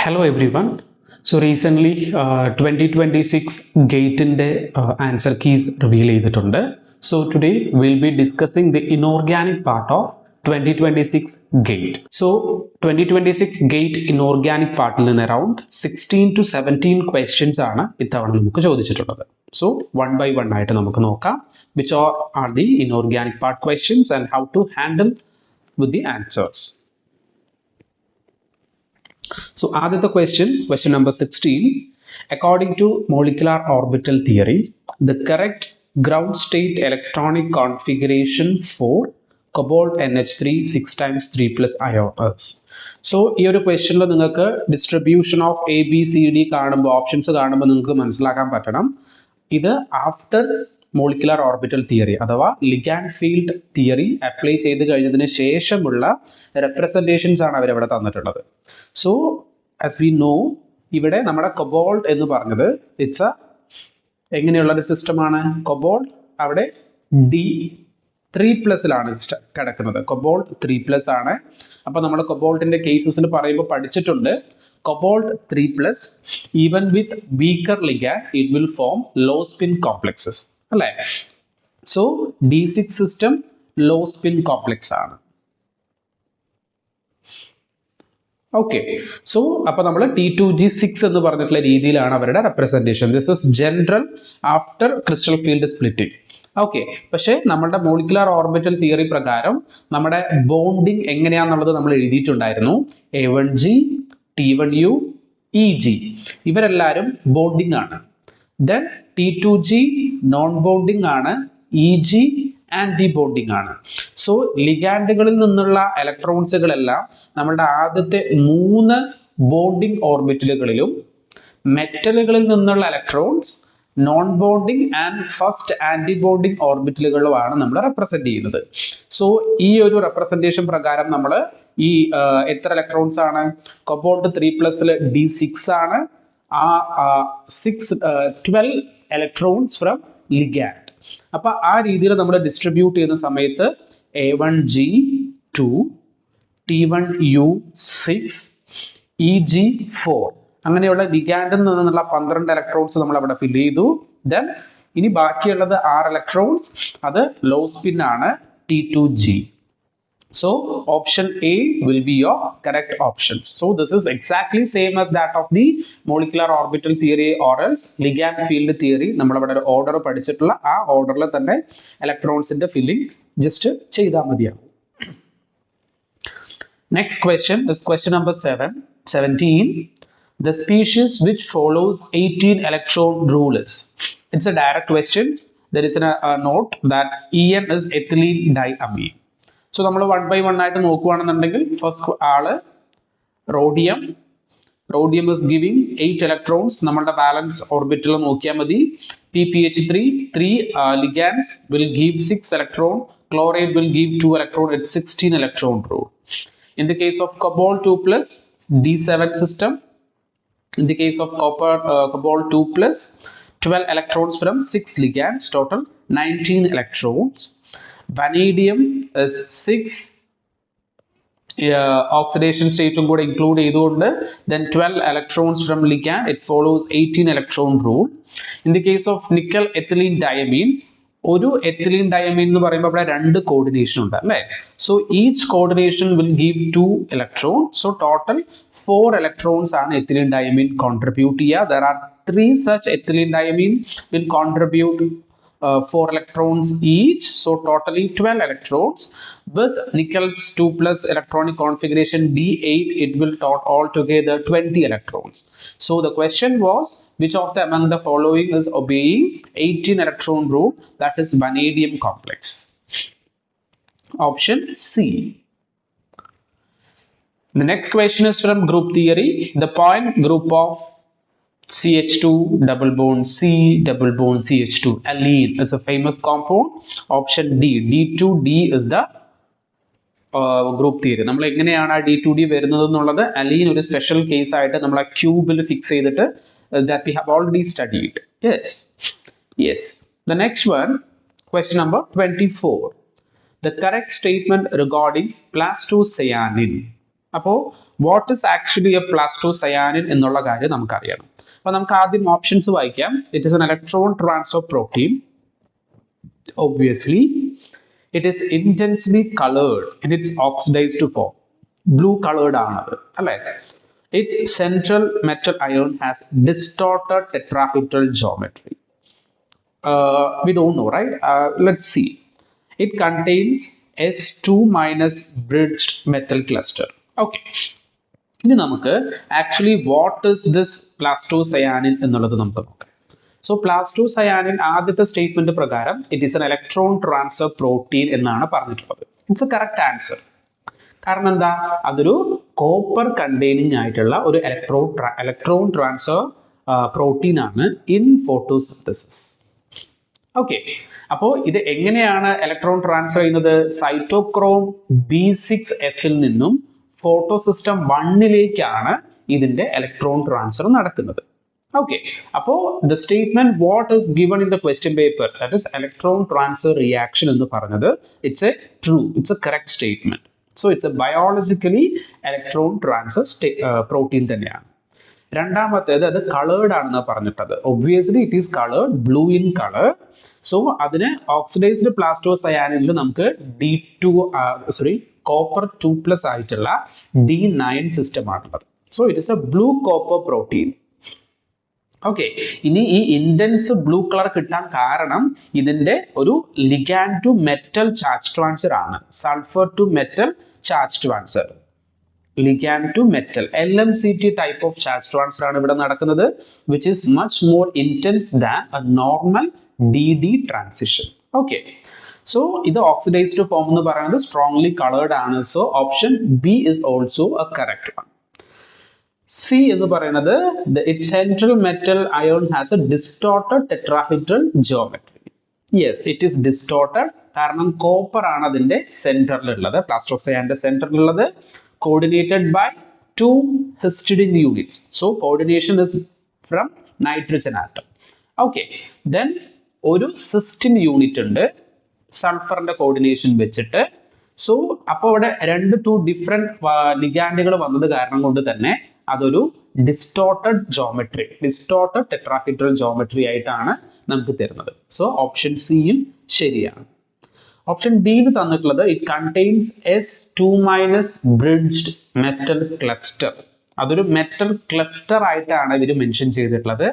Hello everyone. So recently 2026 GATE in the answer keys reveal ചെയ്തിട്ടുണ്ട്. So today we'll be discussing the inorganic part of 2026 GATE. So 2026 GATE inorganic പാർട്ടിൽ നിന്ന് around 16 to 17 questions ആണ് ഇത്തവണ നമുക്ക് ചോദിച്ചിട്ടുള്ളത്. So one by one ആയിട്ട് നമുക്ക് നോക്കാം which are the inorganic part questions and how to handle with the answers. So the question number 16. According to molecular orbital theory, the correct ground state electronic configuration for cobalt NH3 6 times 3 plus ions. So ഈ ഒരു ക്വസ്റ്റ്യനിൽ നിങ്ങൾക്ക് distribution of A B C D കാണുമ്പോൾ options കാണുമ്പോൾ നിങ്ങൾക്ക് മനസ്സിലാക്കാൻ പറ്റണം ഇത് ആഫ്റ്റർ മോളിക്കുലർ ഓർബിറ്റൽ തിയറി അഥവാ ലിഗാൻഡ് ഫീൽഡ് തിയറി അപ്ലൈ ചെയ്ത് കഴിഞ്ഞതിന് ശേഷമുള്ള റെപ്രസെൻറ്റേഷൻസ് ആണ് അവരവിടെ തന്നിട്ടുള്ളത്. സോ ആസ് വി നോ ഇവിടെ നമ്മുടെ കൊബോൾട്ട് എന്ന് പറഞ്ഞത് ഇറ്റ്സ് എങ്ങനെയുള്ളൊരു സിസ്റ്റമാണ്. കൊബോൾട്ട് അവിടെ D3+ലാണ് കിടക്കുന്നത്. കൊബോൾട്ട് 3+ ആണ്. അപ്പോൾ നമ്മൾ കൊബോൾട്ടിൻ്റെ കേസസിൽ പറയുമ്പോൾ പഠിച്ചിട്ടുണ്ട് cobalt 3+ even with weaker ligand it will form low spin complexes അല്ലേ. So D6 system low spin complex ആണ്. ഓക്കെ, സോ അപ്പോൾ നമ്മൾ T2G6 എന്ന് പറഞ്ഞിട്ടുള്ള രീതിയിലാണ് അവരുടെ representation. This is general after crystal field splitting. Okay, പക്ഷേ നമ്മളുടെ മോളിക്കുലർ ഓർബിറ്റൽ തിയറി പ്രകാരം നമ്മുടെ ബോണ്ടിങ് എങ്ങനെയാണെന്നുള്ളത് നമ്മൾ എഴുതിയിട്ടുണ്ടായിരുന്നു. A1G T1U EG ഇവരെല്ലാവരും ബോണ്ടിങ് ആണ്. ദെൻ T2G നോൺ ബോണ്ടിങ് ആണ്. EG ആന്റി ബോണ്ടിങ് ആണ്. സോ ലിഗാൻഡുകളിൽ നിന്നുള്ള ഇലക്ട്രോൺസുകളെല്ലാം നമ്മളുടെ ആദ്യത്തെ 3 ബോണ്ടിങ് ഓർബിറ്റലുകളിലും മെറ്റലുകളിൽ നിന്നുള്ള electrons non bonding and first anti bonding ഓർബിറ്റലുകളുമാണ് നമ്മൾ റെപ്രസെന്റ് ചെയ്യുന്നത്. സോ ഈ ഒരു റെപ്രസെന്റേഷൻ പ്രകാരം നമ്മൾ ഈ എത്ര ഇലക്ട്രോൺസ് ആണ് കൊബോൾട്ട് 3+ൽ D6 ആണ്. ആ 12 ഇലക്ട്രോൺസ് ഫ്രം ലിഗാൻഡ്. അപ്പൊ ആ രീതിയിൽ നമ്മൾ ഡിസ്ട്രിബ്യൂട്ട് ചെയ്യുന്ന സമയത്ത് A1G 2 T1U 6 EG 4 അങ്ങനെയുള്ള ലിഗാൻഡിൽ നിന്നുള്ള 12 ഇലക്ട്രോൺസ് നമ്മൾ അവിടെ ഫിൽ ചെയ്തു. ദെൻ ഇനി ബാക്കിയുള്ളത് 6 ഇലക്ട്രോൺസ് അത് ലോ സ്പിൻ ആണ് T2G. So option A will be your correct option. So this is exactly same as that of the molecular orbital theory or else ligand field theory. നമ്മൾ അവിടെ ഒരു ഓർഡർ പഠിച്ചിട്ടുള്ള ആ ഓർഡറിൽ തന്നെ ഇലക്ട്രോൺസിന്റെ ഫില്ലിംഗ് ജസ്റ്റ് ചെയ്താൽ മതിയാവും. Next question is question number 17. The species which follows 18 electron rule is. It's a direct question. There is a note that EN is ethylene diamine. So നമ്മൾ 1 by 1 ആയിട്ട് നോക്കുകയാണെന്നുണ്ടെങ്കിൽ ഫസ്റ്റ് ആള് റോഡിയം ഇസ് ഗിവിംഗ് 8 ഇലക്ട്രോൺസ്. നമ്മളുടെ balance orbital നോക്കിയാൽ മതി. PPH3 3 ligands will give 6 electron. Chloride will give 2 electron. It's 16 electron rule. In the case of cobalt 2+ D7 system. In the case of cobalt 2+, 12 electrons from 6 ligands, total 19 electrons. Vanadium is 6 oxidation state കൂടെ include ചെയ്തുകൊണ്ട് then 12 electrons from ligand. It follows 18 electron rule. In the case of nickel ethylene diamine, ഒരു ethylene diamine എന്ന് പറയുമ്പോൾ അവിടെ 2 coordination ഉണ്ട് അല്ലേ. So each coordination will give 2 electron. So total 4 electrons ആണ് ethylene diamine contribute ചെയ്യുക. There are 3 such ethylene diamine will contribute 4 electrons each, so totally 12 electrons. With nickel's 2+ electronic configuration D8, it will all together 20 electrons. So the question was, which of the among the following is obeying 18 electron rule, that is vanadium complex? Option C. The next question is from group theory. The point group of CH2 double bond C double bond CH2 allene is a famous compound. Option D. D2D is the group theory. നമ്മൾ എങ്ങനെയാണ് D2D വരുന്നത് എന്നുള്ളത് alien ഒരു special case ആയിട്ട് നമ്മൾ ആ ക്യൂബിൽ fix ചെയ്തിട്ട് that we have already studied. Yes. The next one, question number 24. The correct statement regarding plastocyanin. അപ്പോൾ വാട്ട് ഇസ് ആക്ച്വലി എ പ്ലാസ്റ്റോസയാനിൻ എന്നുള്ള കാര്യം നമുക്കറിയണം. അപ്പോൾ നമുക്ക് ആദ്യം ഓപ്ഷൻസ് വായിക്കാം. It is an electron transfer protein. Obviously, it is intensely colored in its oxidized form. Blue colored ആണത് അല്ലേ? Its central metal ion has distorted tetrahedral geometry. We don't know, right? Let's see. It contains S2 minus bridged metal cluster. Okay. ഇനി നമുക്ക് actually what is this പ്ലാസ്റ്റോസയാനിൻ എന്നുള്ളത് നമുക്ക് നോക്കാം. So പ്ലാസ്റ്റോസയാനിൻ ആദ്യത്തെ statement പ്രകാരം it is an electron transfer protein എന്നാണ് പറഞ്ഞിട്ടുള്ളത്. It's A correct answer. കാരണം എന്താ, അതൊരു കോപ്പർ കണ്ടെയ്നിങ് ആയിട്ടുള്ള ഒരു ഇലക്ട്രോൺ ട്രാൻസ്ഫർ പ്രോട്ടീൻ ആണ് ഇൻ ഫോട്ടോസിന്തസിസ്. ഓക്കെ, അപ്പോൾ ഇത് എങ്ങനെയാണ് ഇലക്ട്രോൺ ട്രാൻസ്ഫർ ചെയ്യുന്നത്? സൈറ്റോക്രോം B6F-ൽ നിന്നും ഫോട്ടോസിസ്റ്റം 1-ലേക്കാണ് ഇതിന്റെ ഇലക്ട്രോൺ ട്രാൻസ്ഫർ നടക്കുന്നത്. Okay, അപ്പോൾ the statement what is given in the question paper, that is electron transfer reaction എന്ന് പറഞ്ഞത് it's a true, it's a correct statement. So it's a biologically electron transfer protein തന്നെയാണ്. രണ്ടാമത്തേത് അത് coloured ആണെന്ന് പറഞ്ഞിട്ടത്. Obviously it is coloured, blue in colour. So അതിന് oxidised പ്ലാസ്റ്റോസയാനിനിൽ നമുക്ക് കോപ്പർ 2+ ആയിട്ടുള്ള D9 സിസ്റ്റം ആണുള്ളത്. So it is a blue copper protein. Okay, ഇനി ഈ ഇന്റൻസ് ബ്ലൂ കളർ കിട്ടാൻ കാരണം ഇതിന്റെ ഒരു ligand to metal charge transfer ആണ്. Sulphur to metal charge transfer, ligand to metal LMCT type of charge transfer ആണ് ഇവിടെ നടക്കുന്നത്, which is much more intense than a normal DD transition. Okay, so ഇത് oxidised form എന്ന് പറയുന്നത് strongly coloured ആണ്. So option B is also A correct one. C എന്ന് പറയുന്നത് its central metal ion has a distorted tetrahedral geometry. Yes, it is distorted കാരണം copper ആണ് അതിന്റെ സെന്ററിലുള്ളത്, പ്ലാസ്റ്റോസയാന്റെ സെന്ററിലുള്ളത്, coordinated by 2 histidine units. So coordination is from nitrogen atom. Okay, then ഒരു cystine unit ഉണ്ട് സൾഫറിന്റെ coordination വെച്ചിട്ട്. So അപ്പോൾ ഇവിടെ 2 ഡിഫറെന്റ് ലിഗാൻഡുകൾ വന്നത് കാരണം കൊണ്ട് തന്നെ അതൊരു distorted geometry, distorted tetrahedral geometry ആയിട്ടാണ് നമുക്ക് തരുന്നത്. സോ ഓപ്ഷൻ സിയും ശരിയാണ്. ഓപ്ഷൻ ഡിയിൽ തന്നിട്ടുള്ളത് it contains S2 minus bridged metal cluster. അതൊരു മെറ്റൽ ക്ലസ്റ്റർ ആയിട്ടാണ് ഇവർ മെൻഷൻ ചെയ്തിട്ടുള്ളത്.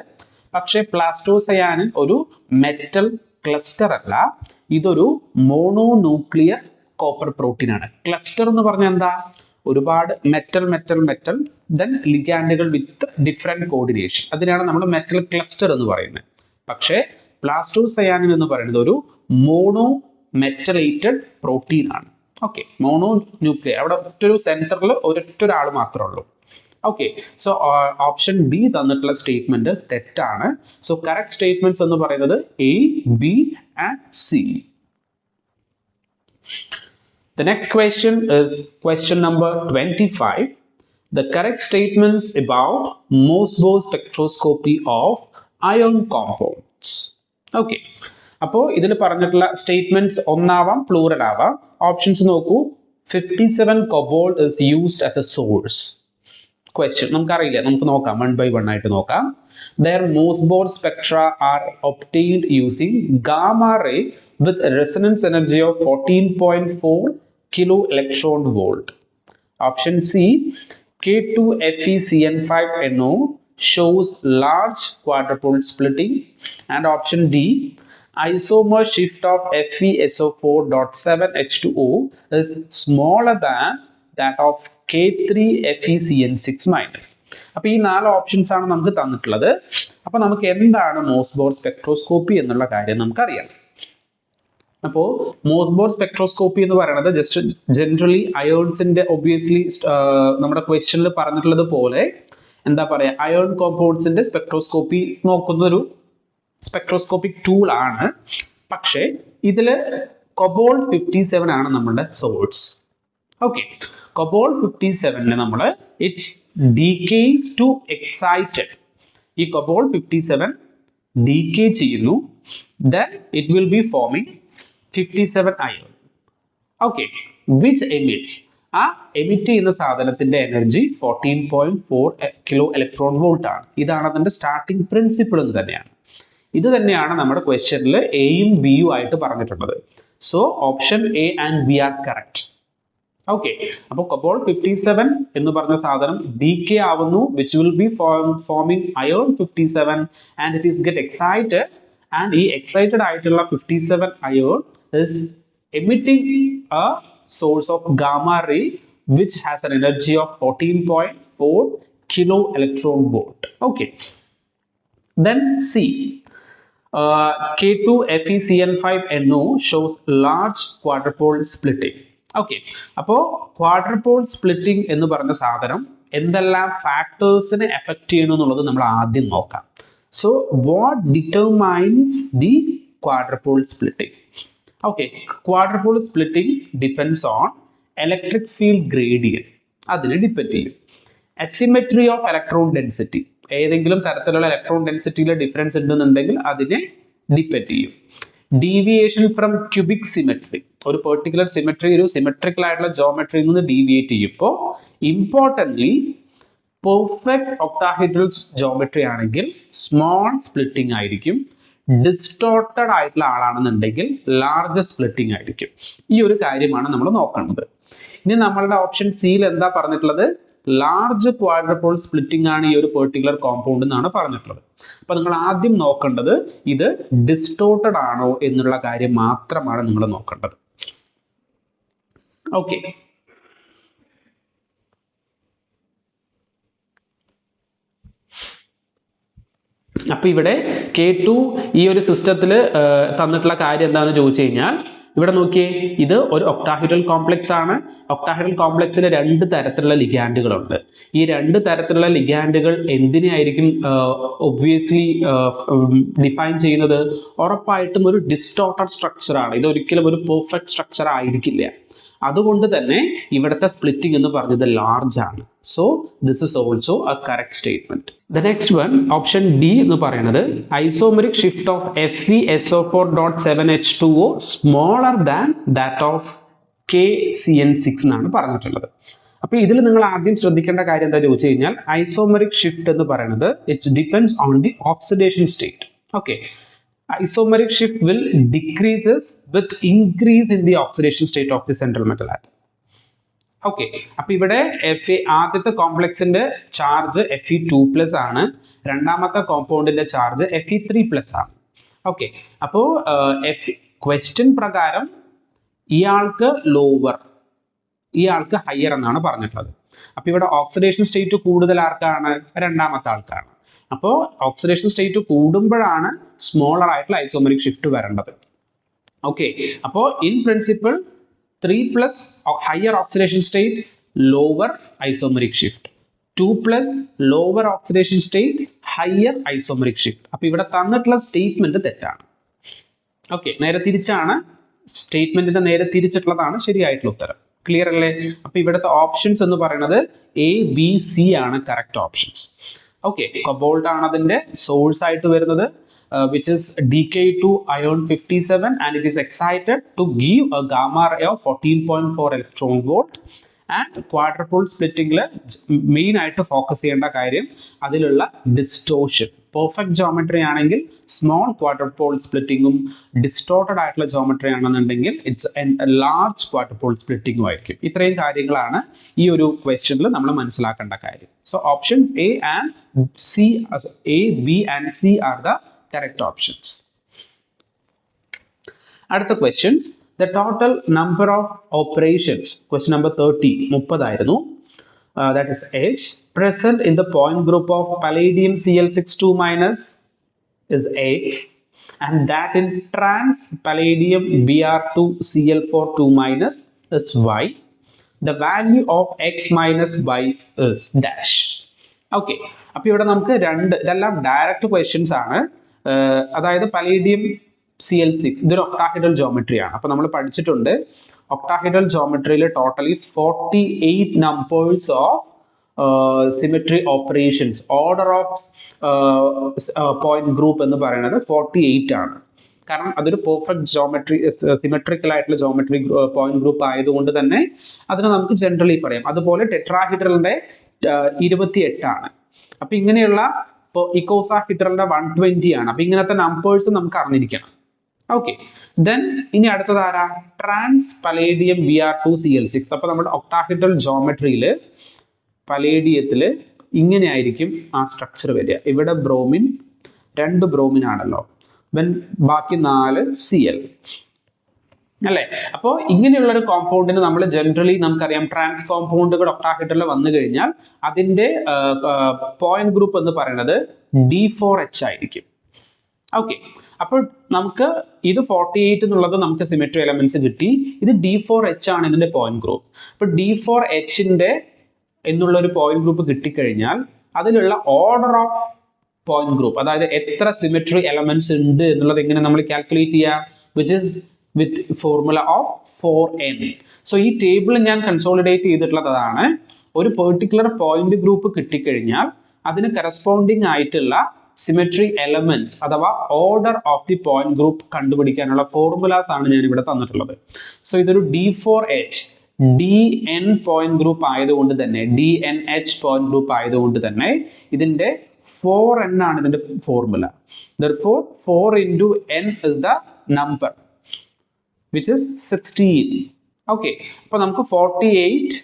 പക്ഷേ പ്ലാസ്റ്റോസയാനിൻ ഒരു മെറ്റൽ ക്ലസ്റ്റർ അല്ല, ഇതൊരു മോണോന്യൂക്ലിയർ കോപ്പർ പ്രോട്ടീൻ ആണ്. ക്ലസ്റ്റർ എന്ന് പറഞ്ഞാൽ എന്താ, ഒരുപാട് മെറ്റൽ ദെൻ ലിഗാൻഡുകൾ വിത്ത് ഡിഫറെന്റ് കോർഡിനേഷൻ, അതിനാണ് നമ്മൾ മെറ്റൽ ക്ലസ്റ്റർ എന്ന് പറയുന്നത്. പക്ഷേ പ്ലാസ്റ്റോസയാനിൻ എന്ന് പറയുന്നത് ഒരു മോണോ മെറ്റലേറ്റഡ് പ്രോട്ടീൻ ആണ്. ഓക്കെ, മോണോ ന്യൂക്ലിയർ, അവിടെ ഒറ്റൊരു സെന്ററിൽ ഒരൊറ്റൊരാൾ മാത്രമേ ഉള്ളൂ. ഓക്കെ, സോ ഓപ്ഷൻ ബി തന്നിട്ടുള്ള സ്റ്റേറ്റ്മെന്റ് തെറ്റാണ്. സോ കറക്റ്റ് സ്റ്റേറ്റ്മെന്റ്സ് എന്ന് പറയുന്നത് A, B and C. The next question is question number 25. The correct statements about Mossbauer spectroscopy of ion compounds. Okay, അപ്പോൾ ഇതിൽ പറഞ്ഞിട്ടുള്ള സ്റ്റേറ്റ്മെന്റ്സ് ഒന്നാവാം, പ്ലൂറൽ ആവാം. ഓപ്ഷൻസ് നോക്കൂ. 57 cobalt is used as a source. Question നമുക്കറിയില്ല, നമുക്ക് നോക്കാം, 1 by 1 ആയിട്ട് നോക്കാം. Their Mossbauer spectra are obtained using gamma ray with a resonance energy of 14.4 kilo electron volt. Option C, K2FeCN5NO shows large quadrupole splitting. And option D, isomer shift of FeSO4.7H2O is smaller than that of K3FeCN6-. അപ്പോൾ ഈ 4 options ആണ് നമുക്ക് തന്നിട്ടുള്ളത്. അപ്പോൾ നമുക്ക് എന്താണ് മോസ്ബോർ spectroscopy എന്നുള്ള കാര്യം നമുക്കറിയാം. അപ്പോൾ മോസ്ബോർ സ്പെക്ട്രോസ്കോപ്പി എന്ന് പറയുന്നത് ജസ്റ്റ് ജനറലി അയോൺസിന്റെ ഒബ്വിയസ്ലി നമ്മുടെ ക്വസ്റ്റ്യനിൽ പറഞ്ഞിട്ടുള്ളത് പോലെ എന്താ പറയുക, അയോൺ കോമ്പൗണ്ട്സിന്റെ സ്പെക്ട്രോസ്കോപ്പി നോക്കുന്ന ഒരു സ്പെക്ട്രോസ്കോപ്പിക് ടൂൾ ആണ്. പക്ഷേ ഇതിൽ കൊബോൾട്ട് 57 ആണ് നമ്മുടെ സോഴ്സ്. ഓക്കെ, കൊബോൾട്ട് 57നെ നമ്മൾ ഇറ്റ്സ് ഡീക്കേസ് ടു എക്സൈറ്റഡ്. ഈ കൊബോൾട്ട് 57 ഡീക്കേ ചെയ്യുന്നു, then it will be forming 57 ion. Okay, which emits ആ എമിറ്റ് ചെയ്യുന്ന സാധനത്തിന്റെ എനർജി 14.4 കിലോ ഇലക്ട്രോൺ വോൾട്ട് ആണ്. ഇതാണ് അതിന്റെ സ്റ്റാർട്ടിംഗ് പ്രിൻസിപ്പിൾ എന്ന് തന്നെയാണ്. ഇത് തന്നെയാണ് നമ്മുടെ ക്വസ്റ്റ്യനിൽ എയും ബിയും ആയിട്ട് പറഞ്ഞിട്ടുള്ളത്. So option A and B are correct. Okay, അപ്പോൾ അപ്പോൾ 57 എന്ന് പറഞ്ഞ സാധനം ഡീകേ ആവുന്നു, which will be forming ion 57 and it is get excited, and ഈ എക്സൈറ്റഡ് ആയിട്ടുള്ള 57 ion is emitting a source of gamma ray which has an energy of 14.4 kilo electron volt. Okay, then C, K2FeCN5NO shows large quadrupole splitting. Okay, അപ്പോൾ ക്വാഡ്രപോൾ splitting എന്ന് പറഞ്ഞ സാധനം എന്തെല്ലാം ഫാക്ടേഴ്സിനെ effect ചെയ്യണം എന്നുള്ളത് നമ്മൾ ആദ്യം നോക്കാം. So what determines the quadrupole splitting? Okay, quadrupole splitting depends on electric field gradient. അതിനെ ഡിപ്പെൻഡ് ചെയ്യും. അസിമെട്രി ഓഫ് ഇലക്ട്രോൺ ഡെൻസിറ്റി, ഏതെങ്കിലും തരത്തിലുള്ള ഇലക്ട്രോൺ ഡെൻസിറ്റിയിലെ ഡിഫറൻസ് ഉണ്ടെന്നുണ്ടെങ്കിൽ അതിനെ ഡിപ്പെൻഡ് ചെയ്യും. ഡീവിയേഷൻ ഫ്രം ക്യൂബിക് സിമെട്രി, ഒരു പെർട്ടിക്കുലർ സിമെട്രി ഒരു സിമെട്രിക്കൽ ആയിട്ടുള്ള ജോമെട്രിയിൽ നിന്ന് ഡീവിയേറ്റ് ചെയ്യുമ്പോൾ ഇമ്പോർട്ടൻ്റ്ലി പെർഫെക്റ്റ് ഒക്ടാഹെഡ്രൽ ജോമെട്രി ആണെങ്കിൽ സ്മോൾ സ്പ്ലിറ്റിംഗ് ആയിരിക്കും. ഡിസ്റ്റോർട്ടഡ് ആയിട്ടുള്ള ആളാണെന്നുണ്ടെങ്കിൽ ലാർജ് സ്പ്ലിറ്റിംഗ് ആയിരിക്കും. ഈ ഒരു കാര്യമാണ് നമ്മൾ നോക്കേണ്ടത്. ഇനി നമ്മളുടെ ഓപ്ഷൻ സിയിൽ എന്താ പറഞ്ഞിട്ടുള്ളത്? ലാർജ് ക്വാഡ്രപോൾ സ്പ്ലിറ്റിംഗ് ആണ് ഈ ഒരു പെർട്ടിക്കുലർ കോമ്പൗണ്ട് എന്നാണ് പറഞ്ഞിട്ടുള്ളത്. അപ്പൊ നിങ്ങൾ ആദ്യം നോക്കേണ്ടത് ഇത് ഡിസ്റ്റോർട്ടഡ് ആണോ എന്നുള്ള കാര്യം മാത്രമാണ് നിങ്ങൾ നോക്കേണ്ടത്. ഓക്കെ, അപ്പൊ ഇവിടെ K2 ഈ ഒരു സിസ്റ്റത്തിൽ തന്നിട്ടുള്ള കാര്യം എന്താണെന്ന് ചോദിച്ചു കഴിഞ്ഞാൽ, ഇവിടെ നോക്കിയേ, ഇത് ഒരു ഒക്ടാഹെഡ്രൽ കോംപ്ലക്സ് ആണ്. ഒക്ടാഹെഡ്രൽ കോംപ്ലക്സിൽ 2 തരത്തിലുള്ള ലിഗാൻഡുകളുണ്ട്. ഈ 2 തരത്തിലുള്ള ലിഗാൻഡുകൾ എന്തിനായിരിക്കും ഒബ്വിയസ്ലി ഡിഫൈൻ ചെയ്യുന്നത്? ഉറപ്പായിട്ടും ഒരു ഡിസ്റ്റോർട്ടഡ് സ്ട്രക്ചർ ആണ്. ഇത് ഒരിക്കലും ഒരു പെർഫെക്റ്റ് സ്ട്രക്ചർ ആയിരിക്കില്ല. അതുകൊണ്ട് തന്നെ ഇവിടുത്തെ സ്പ്ലിറ്റിംഗ് എന്ന് പറഞ്ഞത് ലാർജ് ആണ്. So this is also A correct statement. The next one, option D എന്ന് പറയുന്നത് isomeric shift of FeSO4.7H2O smaller than that of KCN6 എന്നാണ് പറഞ്ഞിട്ടുള്ളത്. അപ്പൊ ഇതിൽ നിങ്ങൾ ആദ്യം ശ്രദ്ധിക്കേണ്ട കാര്യം എന്താ ചോദിച്ചു കഴിഞ്ഞാൽ, ഐസോമെറിക് ഷിഫ്റ്റ് എന്ന് പറയുന്നത് it's depends on the oxidation state. Okay, isomeric shift will decreases with increase in the oxidation state of the central metal atom. Okay, അപ്പൊ ഇവിടെ ആദ്യത്തെ കോംപ്ലക്സിന്റെ ചാർജ് Fe2+ ആണ്, രണ്ടാമത്തെ കോമ്പൗണ്ടിന്റെ ചാർജ് Fe3+ ആണ്. ഓക്കെ, അപ്പോ ക്വസ്റ്റ്യൻ പ്രകാരം ഇയാൾക്ക് ലോവർ, ഇയാൾക്ക് ഹയർ എന്നാണ് പറഞ്ഞിട്ടുള്ളത്. അപ്പൊ ഇവിടെ ഓക്സിഡേഷൻ സ്റ്റേറ്റ് കൂടുതൽ ആർക്കാണ്? രണ്ടാമത്തെ ആൾക്കാണ്. അപ്പോൾ ഓക്സിഡേഷൻ സ്റ്റേറ്റ് കൂടുമ്പോഴാണ് സ്മോളർ ആയിട്ടുള്ള ഐസോമെറിക് ഷിഫ്റ്റ് വരേണ്ടത്. ഓക്കെ, അപ്പോൾ in principle 3+ higher oxidation state, lower isomeric shift, 2+ lower oxidation state, higher isomeric shift. അപ്പൊ ഇവിടെ തന്നിട്ടുള്ള സ്റ്റേറ്റ്മെന്റ് തെറ്റാണ്. ഓക്കെ, നേരെ തിരിച്ചാണ്, സ്റ്റേറ്റ്മെന്റിന്റെ നേരെ തിരിച്ചിട്ടുള്ളതാണ് ശരിയായിട്ടുള്ള ഉത്തരം. ക്ലിയർ അല്ലേ? അപ്പൊ ഇവിടുത്തെ ഓപ്ഷൻസ് എന്ന് പറയുന്നത് A, B, C ആണ് കറക്റ്റ് ഓപ്ഷൻസ്. ഓക്കെ, കൊബോൾട്ട് ആണ് അതിന്റെ സോഴ്സ് ആയിട്ട് വരുന്നത്, which is DK2 ion 57 and it is excited to give a gamma ray of 14.4 electron volt. And quadrupole സ്പ്ലിറ്റിംഗിൽ മെയിൻ ആയിട്ട് ഫോക്കസ് ചെയ്യേണ്ട കാര്യം അതിലുള്ള ഡിസ്റ്റോർഷൻ. പെർഫെക്റ്റ് ജോമെട്രി ആണെങ്കിൽ സ്മോൾ ക്വാഡ്രപോൾ സ്പ്ലിറ്റിംഗും, ഡിസ്റ്റോർട്ടഡ് ആയിട്ടുള്ള ജോമെട്രി ആണെന്നുണ്ടെങ്കിൽ ഇറ്റ്സ് ലാർജ് ക്വാഡ്രപോൾ സ്പ്ലിറ്റിംഗും ആയിരിക്കും. ഇത്രയും കാര്യങ്ങളാണ് ഈ ഒരു ക്വസ്റ്റ്യനിൽ നമ്മൾ മനസ്സിലാക്കേണ്ട കാര്യം. So options A, B and C are the correct options. അടുത്ത questions, the total number of operations, question number 30 ആയിരുന്നു, that is H, present in the point group of palladium Cl62- is X, and that in trans palladium Br2 Cl42- is Y. The value of X minus Y is dash. Okay, അപ്പൊ ഇവിടെ നമുക്ക് ഇതെല്ലാം direct questions ആണ്. അതായത് palladium Cl6 ഇതൊരു octahedral geometry ആണ്. അപ്പൊ നമ്മൾ പഠിച്ചിട്ടുണ്ട് ഒക്ടാഹെഡ്രൽ ജോമെട്രിയിൽ totally 48 numbers of symmetry operations. Order of point group എന്ന് പറയുന്നത് 48 ആണ്. കാരണം അതൊരു പെർഫെക്റ്റ് ജോമെട്രി സിമെട്രിക്കൽ ആയിട്ടുള്ള ജോമെട്രി പോയിന്റ് ഗ്രൂപ്പ് ആയതുകൊണ്ട് തന്നെ അതിനെ നമുക്ക് ജനറലി പറയാം. അതുപോലെ ടെട്രാഹീഡ്രലിന്റെ 28 ആണ്. അപ്പൊ ഇങ്ങനെയുള്ള ഇക്കോസാഹീഡ്രലിന്റെ 120 ആണ്. അപ്പൊ ഇങ്ങനത്തെ നമ്പേഴ്സ് നമുക്ക് അറിഞ്ഞിരിക്കണം. ഓക്കെ, ദെൻ ഇനി അടുത്തത് ആരാ? Trans palladium Br2Cl6. അപ്പൊ നമ്മുടെ ഒക്ടാഹീഡ്രൽ ജോമെട്രിയിൽ പലേഡിയത്തിൽ ഇങ്ങനെ ആയിരിക്കും ആ സ്ട്രക്ചർ വരിക. ഇവിടെ ബ്രോമിൻ, 2 ബ്രോമിൻ ആണല്ലോ, ബാക്കി 4 Cl അല്ലേ. അപ്പോൾ ഇങ്ങനെയുള്ള ഒരു കോമ്പൗണ്ടിന് നമ്മൾ ജനറലി നമുക്കറിയാം ട്രാൻസ് കോമ്പൗണ്ടുകൾ ഒക്ടാഹീഡ്രലിൽ വന്നു കഴിഞ്ഞാൽ അതിന്റെ പോയിന്റ് ഗ്രൂപ്പ് എന്ന് പറയുന്നത് D4H ആയിരിക്കും. ഓക്കെ, അപ്പോൾ നമുക്ക് ഇത് 48 എന്നുള്ളത് നമുക്ക് സിമെട്രി എലമെന്റ്സ് കിട്ടി. ഇത് D4H ആണ് ഇതിന്റെ പോയിന്റ് ഗ്രൂപ്പ്. അപ്പൊ D4Hന്റെ എന്നുള്ള ഒരു പോയിന്റ് ഗ്രൂപ്പ് കിട്ടിക്കഴിഞ്ഞാൽ അതിലുള്ള ഓർഡർ ഓഫ് പോയിന്റ് ഗ്രൂപ്പ്, അതായത് എത്ര സിമെട്രി എലമെന്റ്സ് ഉണ്ട് എന്നുള്ളത് എങ്ങനെ നമ്മൾ കാൽക്കുലേറ്റ് ചെയ്യാം? Which is with formula of 4n. So ഈ ടേബിൾ ഞാൻ കൺസോളിഡേറ്റ് ചെയ്തിട്ടുള്ളത് അതാണ്. ഒരു പെർട്ടിക്കുലർ പോയിന്റ് ഗ്രൂപ്പ് കിട്ടിക്കഴിഞ്ഞാൽ അതിന് കറസ്പോണ്ടിങ് ആയിട്ടുള്ള സിമെട്രി എലമെന്റ്സ് അഥവാ order of the point group കണ്ടുപിടിക്കാനുള്ള ഫോർമുലാസ് ആണ് ഞാൻ ഇവിടെ തന്നിട്ടുള്ളത്. സോ ഇതൊരു D4H DN പോയിന്റ് ഗ്രൂപ്പ് ആയതുകൊണ്ട് തന്നെ, DNH പോയിന്റ് ഗ്രൂപ്പ് ആയതുകൊണ്ട് തന്നെ ഇതിന്റെ 4n ആണ് ഇതിന്റെ formula. Therefore 4 into n is the number which is 16. Okay, അപ്പോൾ നമുക്ക് 48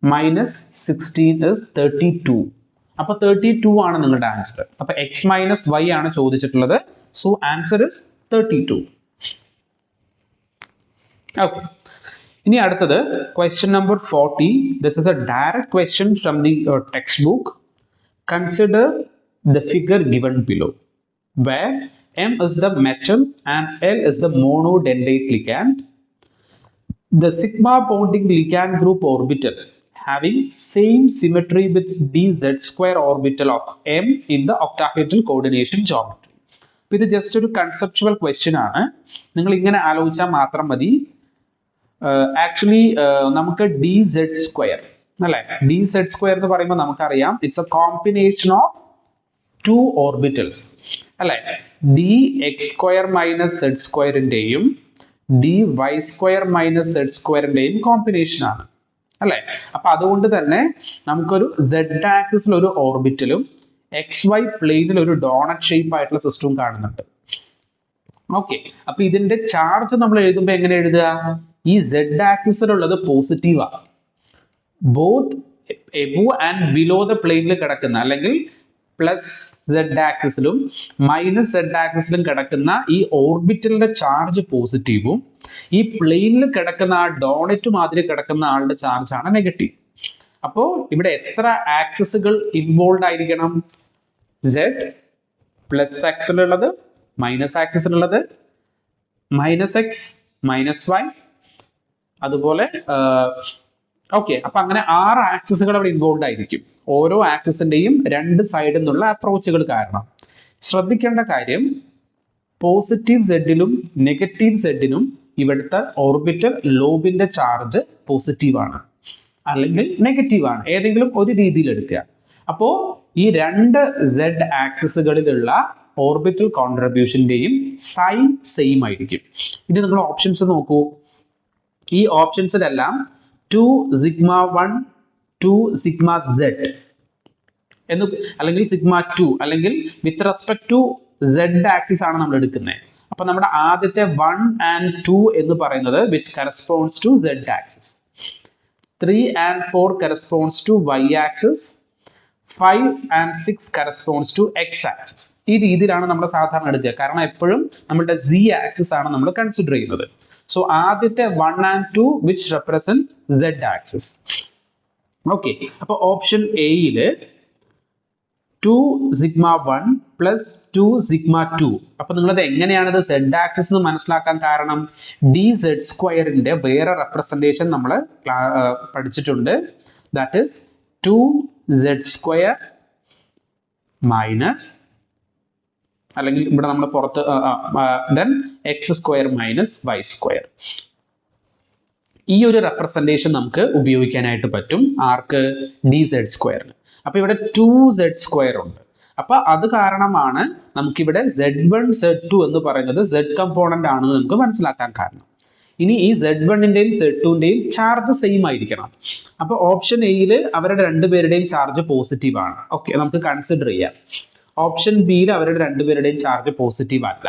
minus 16 is 32. അപ്പോൾ 32 ആണ് നിങ്ങളുടെ ആൻസർ. അപ്പോൾ x minus y ആണ് ചോദിച്ചിട്ടുള്ളത്. So answer is 32. ഓക്കെ, ഇനി അടുത്തത് question number 40. This is A direct question from the text book. Consider the figure given below, where M is the metal and L is the monodendrite ligand. The sigma bonding ligand group orbital having same symmetry with dz square orbital of M in the octahedral coordination geometry. ഇത് just ഒരു conceptual question ആണ്. നിങ്ങൾ ഇങ്ങനെ ആലോചിച്ചാൽ മാത്രം മതി. Actually നമുക്ക് dz square അല്ലെ, dz സ്ക്വയർ എന്ന് പറയുമ്പോൾ നമുക്കറിയാം it's a combination of 2 orbitals അല്ലെ. dx സ്ക്വയർ മൈനസ് z സ്ക്വയറിന്റെയും dy സ്ക്വയർ മൈനസ് z സ്ക്വയറിന്റെയും കോമ്പിനേഷൻ ആണ് അല്ലെ. അപ്പൊ അതുകൊണ്ട് തന്നെ നമുക്കൊരു z ആക്സിസിൽ ഒരു ഓർബിറ്റലും xy പ്ലെയിനിൽ ഒരു ഡോണറ്റ് ഷേപ്പ് ആയിട്ടുള്ള സിസ്റ്റവും കാണുന്നുണ്ട്. ഓക്കെ, അപ്പൊ ഇതിന്റെ ചാർജ് നമ്മൾ എഴുതുമ്പോൾ എങ്ങനെ എഴുതുക? ഈ z ആക്സിസിലുള്ളത് പോസിറ്റീവ് ആണ്. Both above and below the പ്ലെയിനിൽ കിടക്കുന്ന, അല്ലെങ്കിൽ പ്ലസ് z ആക്സിസിലും മൈനസ് z ആക്സിസിലും കിടക്കുന്ന ഈ ഓർബിറ്റലിന്റെ ചാർജ് പോസിറ്റീവും ഈ പ്ലെയിനിൽ കിടക്കുന്ന ആ ഡോണറ്റ് മാതിരി കിടക്കുന്ന ആളുടെ ചാർജ് ആണ് നെഗറ്റീവ്. അപ്പോൾ ഇവിടെ എത്ര ആക്സിസുകൾ ഇൻവോൾവ് ആയിരിക്കണം? z പ്ലസ് ആക്സിലുള്ളത്, മൈനസ് ആക്സിസിലുള്ളത്, മൈനസ് എക്സ്, മൈനസ് വൈ, അതുപോലെ ഓക്കെ. അപ്പൊ അങ്ങനെ 6 ആക്സിസുകൾ അവിടെ ഇൻവോൾവ് ആയിരിക്കും. ഓരോ ആക്സിസിന്റെയും 2 സൈഡിൽ നിന്നുള്ള അപ്രോച്ചുകൾ കാരണം. ശ്രദ്ധിക്കേണ്ട കാര്യം, പോസിറ്റീവ് സെഡിലും നെഗറ്റീവ് സെഡിനും ഇവിടുത്തെ ഓർബിറ്റൽ ലോബിന്റെ ചാർജ് പോസിറ്റീവ് ആണ് അല്ലെങ്കിൽ നെഗറ്റീവ് ആണ്, ഏതെങ്കിലും ഒരു രീതിയിൽ എടുക്കുക. അപ്പോൾ ഈ 2 z ആക്സിസുകളിലുള്ള ഓർബിറ്റൽ കോൺട്രിബ്യൂഷന്റെയും സൈൻ സെയിം ആയിരിക്കും. ഇനി നിങ്ങൾ ഓപ്ഷൻസ് നോക്കൂ. ഈ ഓപ്ഷൻസിലെല്ലാം 2 sigma 1 2 sigma z എന്ന്, അല്ലെങ്കിൽ sigma 2, അല്ലെങ്കിൽ with respect to z axis ആണ് നമ്മൾ എടുക്കുന്നത്. അപ്പൊ നമ്മുടെ ആദ്യത്തെ 1 and 2 എന്ന് പറയുന്നത് which corresponds to z axis, 3 and 4 corresponds to y axis, 5 and 6 corresponds to x axis. ഈ രീതിയിലാണ് നമ്മൾ സാധാരണ എടുക്കുക. കാരണം എപ്പോഴും നമ്മുടെ z ആക്സിസ് ആണ് നമ്മൾ കൺസിഡർ ചെയ്യുന്നത്. സോ ആദ്യത്തെ 1 and 2 which represent z axis. Okay, അപ്പൊ ഓപ്ഷൻ എയില് 2 sigma 1 plus 2 sigma 2. അപ്പൊ നിങ്ങളത് എങ്ങനെയാണത് z ആക്സിസ് എന്ന് മനസ്സിലാക്കാൻ കാരണം, dz സ്ക്വയറിന്റെ വേറെ റെപ്രസെന്റേഷൻ നമ്മൾ പഠിച്ചിട്ടുണ്ട്. That is 2z square minus, അല്ലെങ്കിൽ ഇവിടെ നമ്മൾ പുറത്ത് then x square minus y square. ഈ ഒരു റെപ്രസെന്റേഷൻ നമുക്ക് ഉപയോഗിക്കാനായിട്ട് പറ്റും. ആർക്ക്? dz സ്ക്വയറിന്. അപ്പൊ ഇവിടെ 2z സ്ക്വയർ ഉണ്ട്. അപ്പൊ അത് കാരണമാണ് നമുക്കിവിടെ Z1 Z2 എന്ന് പറയുന്നത് Z കമ്പോണന്റ് ആണെന്ന് നമുക്ക് മനസ്സിലാക്കാൻ കാരണം. ഇനി ഈ Z1ന്റെയും Z2ന്റെയും ചാർജ് സെയിം ആയിരിക്കണം. അപ്പൊ ഓപ്ഷൻ എയിൽ അവരുടെ രണ്ടുപേരുടെയും ചാർജ് പോസിറ്റീവ് ആണ്. ഓക്കെ, നമുക്ക് കൺസിഡർ ചെയ്യാം. ഓപ്ഷൻ ബിയിൽ അവരുടെ രണ്ടുപേരുടെയും ചാർജ് പോസിറ്റീവ് അല്ല.